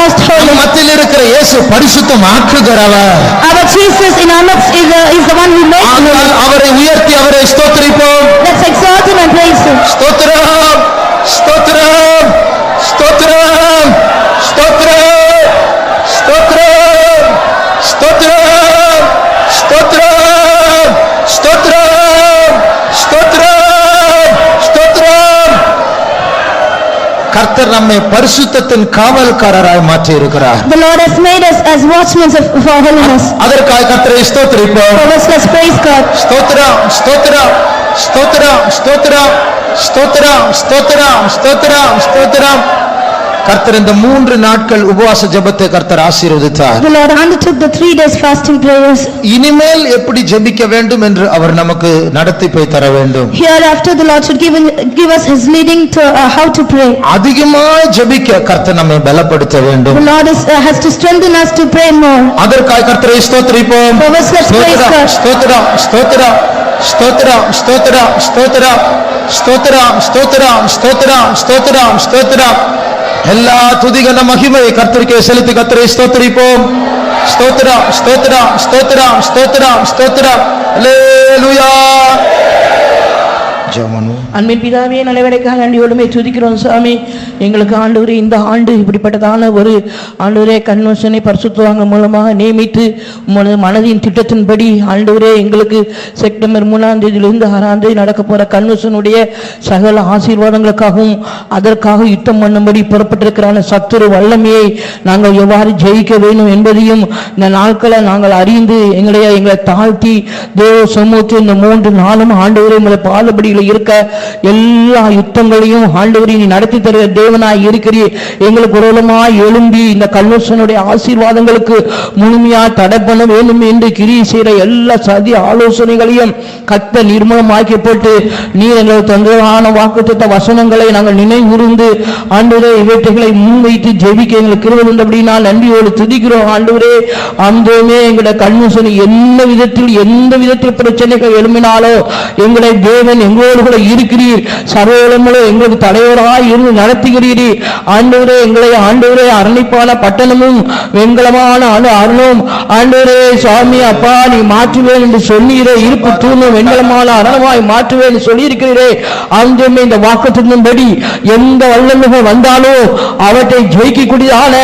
most holy. நம் மத்தியில் இருக்கிற இயேசு பரிசுத்தமாக்குகிறவர். Our Jesus in our midst is the one who makes holy. அவரை உயர்த்தி அவரை ஸ்தோத்திரிப்போம். Let's exalt Him and praise Him. ஸ்தோத்திரம், ஸ்தோத்திரம், ஸ்தோத்திரம், ஸ்தோத்திரம், ஸ்தோத்திரம், ஸ்தோத்திரம், ஸ்தோத்திரம், ஸ்தோத்திரம், ஸ்தோத்திரம், ஸ்தோத்திரம். கர்த்தர் நம்மை பரிசுத்தத்தின் காவல்காரராய் மாற்றி இருக்கிறார். The Lord has made us as watchmen for holiness. அதற்காக கர்த்தரை ஸ்தோத்திரிப்போம். For this, let's praise God. ஸ்தோத்திரம், ஸ்தோத்திரம், ஸ்தோத்திரம், ஸ்தோத்திரம், ஸ்தோத்திரம், ஸ்தோத்திரம், ஸ்தோத்திரம், ஸ்தோத்திரம். கர்த்தர் இந்த 3 நாட்கள் உபவாச ஜெபத்தை கர்த்தர் ஆசீர்வதித்தார். The Lord undertook the 3 days fasting prayers. இனிமேல் எப்படி ஜெபிக்க வேண்டும் என்று அவர் நமக்கு நடத்திப்பை தர வேண்டும். Hereafter the Lord should give us His leading to how to pray. அதிகமாக ஜெபிக்க கர்த்தர் நம்மை பலப்படுத்த வேண்டும். The Lord has to strengthen us to pray more. அதற்காக கர்த்தரை ஸ்தோத்திரிப்போம். For this, let's praise God. ஸ்தோத்திரம், ஸ்தோத்திரம், ஸ்தோத்திரம் ஸ்தோத்திரம் ஸ்தோத்திரம் ஸ்தோத்திரம் ஸ்தோத்திரம் ஸ்தோத்திரம் ஸ்தோத்திரம் ஸ்தோத்திரம். எல்லா துதிகன மகிமை கர்த்தருக்கே செலுத்தி கர்த்தரை ஸ்தோத்திரிப்போம். ஸ்தோத்திரம் ஸ்தோத்திரம் ஸ்தோத்திரம் ஸ்தோத்திரம் ஸ்தோத்திரம். அல்லேலூயா. அன்பின் பிதாவே, நல்லவேளைக்காக நன்றியோடுமே துதிக்கிறோம் சாமி. எங்களுக்கு ஆண்டவரே இந்த ஆண்டு இப்படிப்பட்டதான ஒரு ஆண்டவரே கன்வென்ஷனை பரிசுத்தவாங்க மூலமாக நியமித்து மனதின் திட்டத்தின்படி ஆண்டவரே எங்களுக்கு செப்டம்பர் 3ஆம் தேதியிலிருந்து 6ஆம் தேதி நடக்க போற கன்வென்ஷனுடைய சகல ஆசீர்வாதங்களுக்காகவும் அதற்காக யுத்தம் பண்ணும்படி புறப்பட்டிருக்கிற சத்துரு வல்லமையை நாங்கள் எவ்வாறு ஜெயிக்க வேண்டும் என்பதையும் இந்த நாட்களை நாங்கள் அறிந்து எங்களை தாழ்த்தி தேவ சமூகத்தில் இந்த 3 நாளும் ஆண்டவரே உங்களை பாதபடியில் இருக்க எல்லா யுத்தங்களையும் ஆண்டவரே நீ நடத்தி தருகிற தேவனாய் இருக்கிறீர். எங்களுக்கு விரோதமாய் எழும்பி இந்த கன்வென்ஷனுடைய ஆசீர்வாதங்களுக்கு முழுமையா தடை பண்ண வேண்டும் என்று கிரியை செய்கிற எல்லா சதி ஆலோசனைகளையும் கர்த்தர் நிர்மூலமாக்கி போட்டு நீர் எங்களுக்கு தந்ததான வாக்குத்தத்த வசனங்களை நாங்கள் நினைவுறுந்து ஆண்டவரே இவற்றைகளை முன்வைத்து ஜெபிக்க எங்களுக்கு கிருபை தந்தபடினா நன்றியோடு துதிக்கிறோம். ஆண்டவரே அந்தமே எங்களுடைய கன்வென்ஷன் எந்த விதத்தில் பிரச்சனைகள் எழும்பினாலோ எங்களை தேவன் எங்களோடு கூட இருக்கிறீர். சர்வலமுள்ள எங்களுக்கு தலைவராய் இருந்து நடத்துகிறீர். ஆண்டவரே எங்களை ஆண்டவரே அரணிப்பான பட்டணமும் வெண்கலமான அருளும் ஆண்டவரே சுவாமி அப்பா நீ மாற்றுவேன் என்று சொன்னீரே. இருப்பு தூணும் வெண்கலமான அரணமாய் மாற்றுவேன் என்று சொல்லியிருக்கிறீரே. ஆண்டவரே இந்த வாக்குத்தத்தின்படி எந்த வல்லமைகள் வந்தாலும் அவற்றை ஜெயிக்கக்கூடியதான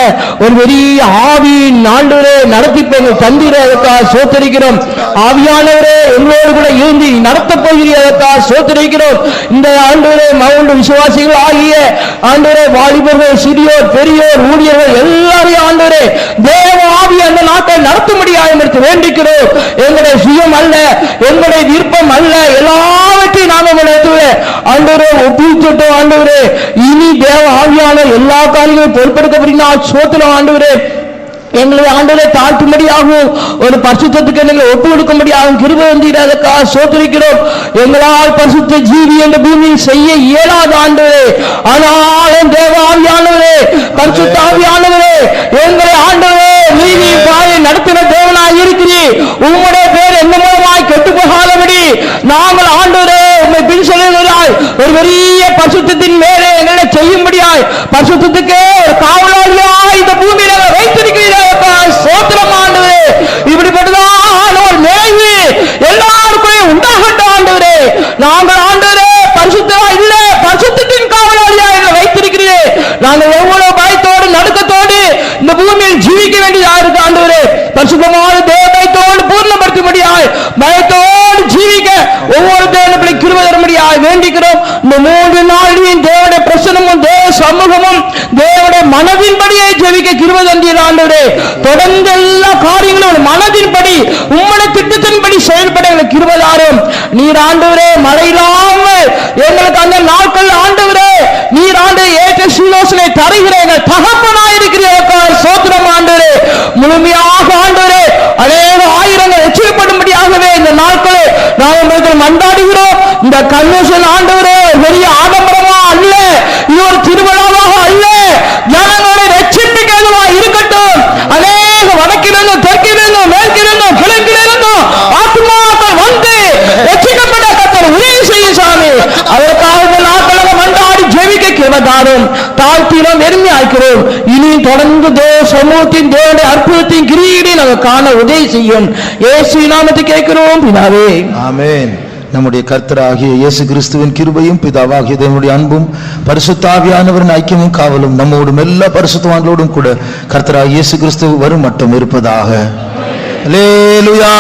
ஒரு பெரிய ஆவியின் ஆண்டவரே நடத்திப்ப தந்திரதற்காக சோத்தரிக்கிறோம். ஆவியானவரே எங்களோடு கூட இருந்து நடத்தப் போகிறதற்காக சோத்தரிக்கிறோம். இந்த ஆண்டவரே மவுண்டு விசுவாசிகள் ஆகிய ஆண்டவரே வாலிபர்கள் சிறியோர் பெரியோர் ஊழியர்கள் எல்லாரையும் ஆண்டவரே தேவ ஆவி அந்த நாட்டை நடத்த முடியாது என்று வேண்டிக்கிறோம். எங்களுடைய சுயம் அல்ல, எங்களுடைய விருப்பம் அல்ல, எல்லாவற்றையும் நாங்கள் ஆண்டவரே ஒப்புவித்துட்டோம். ஆண்டவரே இனி தேவ ஆவியான எல்லா காரியங்களும் பொறுப்பெடுக்கப்படுகிறா சோத்திரம். ஆண்டவரே எங்களை ஆண்டவரே தாழ்த்தும்படியாகவும் ஒரு பரிசுத்தத்துக்கு எங்களை ஒப்பு கொடுக்கும்படியாகவும் கிருபை வந்தீரதற்காக சோதரிக்கிறோம். எங்களால் பரிசுத்த ஜீவி என்ற பூமியில் செய்ய இயலாத ஆண்டவரே, ஆனாலும் தேவ ஆவியானவரே பரிசுத்த ஆவியானவரே எங்களை ஆண்டவரே நீதி பாயை நடத்தின தேவனாய் இருக்கிறீர். உங்களுடைய பேர் எந்த மூலமாய் கெட்டு போகாதபடி நாங்கள் ஆண்டவரே உண்மை பின் சொல்லுகிறாய் ஒரு பெரிய பரிசுத்தத்தின் மேலே எங்களை செய்யும்படியாய் பரிசுத்தத்துக்கே ஒரு காவலாளியாய் இந்த பூமியில வைத்திருக்கிறீர்கள். சோத்திரம் ஆண்டவரே. இப்படிப்பட்டதான ஒரு நிறைவு எல்லாருக்கும் உண்டாகட்டும் ஆண்டவரே. நாங்கள் ஆண்டவரே பரிசுத்தமா இல்ல, பரிசுத்தத்தின் காவலாளியா எங்களை வைத்திருக்கிறீர்கள். நாங்கள் எவ்வளவு பயத்தோடு நடுக்கத்தோடு இந்த பூமியில் ஜீவிக்க வேண்டியதா இருக்கு ஆண்டவரே. பரிசுத்தமான தேவத்தோடு பூர்ணப்படுத்தும்படியாய் பயத்தோடு ஜீவிக்க ஒவ்வொரு தேவனை கிருபை தரும்படியாய் வேண்டிக்கிறோம். இந்த 3 நாளின் தேவனுடைய பிரசனமும் தேவ சமூகமும் தேவனுடைய மனதின்படியே ஜெபிக்க கிருபை தந்தீர் ஆண்டவரே. தொடர்ந்து எல்லா காரியங்களும் மனதின்படி உம்முடைய திட்டத்தின்படி செயல்பட எங்களுக்கு கிருபை தாரும். நீர் ஆண்டவரே மழையில்லாமல் எங்களுக்கு அந்த நாட்கள் ஆண்டவரே நீர் ஆண்டவரே ஏற்ற சீலோசனை தருகிற எங்கள் தகப்பனாயிருக்கிறீர்கள். சோத்திரம் ஆண்டவரே. முழுமையாக ஆண்டவரே அநேக ஆயிரங்கள் எச்சரிக்கப்படும்படியாகவே இந்த நாட்களை நாம் உங்களுக்கு மன்றாடுகிறோம். இந்த கன்வென்ஷன் ஆண்டவரே பெரிய ஆடம்பரமா அல்ல, இது ஒரு திருவிழாவாக அல்ல, ஜனங்களை ரட்சிப்புக்கு எதுவாக இருக்கட்டும். அநேக வடக்கிலிருந்தும் தெற்கிலிருந்தும் மேற்கிலிருந்தும் கிழக்கிலிருந்தும் ஆத்மாக்கள் வந்து ரட்சிக்கப்பட்ட கர்த்தர் உதவி செய்யும் சாமி. அதற்காக இந்த நாட்களை மன்றாடி ஜெபிக்க கிருபை தாரும். தாழ்த்தினோம் வெறுமையாக்கிறோம். இனி தொடர்ந்து தேவ சமூகத்தின் தேவனுடைய அற்புதத்தின் கிரியையை நாங்கள் காண உதவி செய்யும். இயேசு நாமத்தை கேட்கிறோம் பிதாவே, ஆமென். நம்முடைய கர்த்தராகிய இயேசு கிறிஸ்துவின் கிருபையும் பிதாவாகிய தேவனுடைய அன்பும் பரிசுத்த ஆவியானவரின் ஐக்கியமும் காவலும் நம்மோடும் எல்லா பரிசுத்தவான்களோடும் கூட கர்த்தராகிய இயேசு கிறிஸ்து வரும் மட்டும் இருப்பதாக. அல்லேலூயா.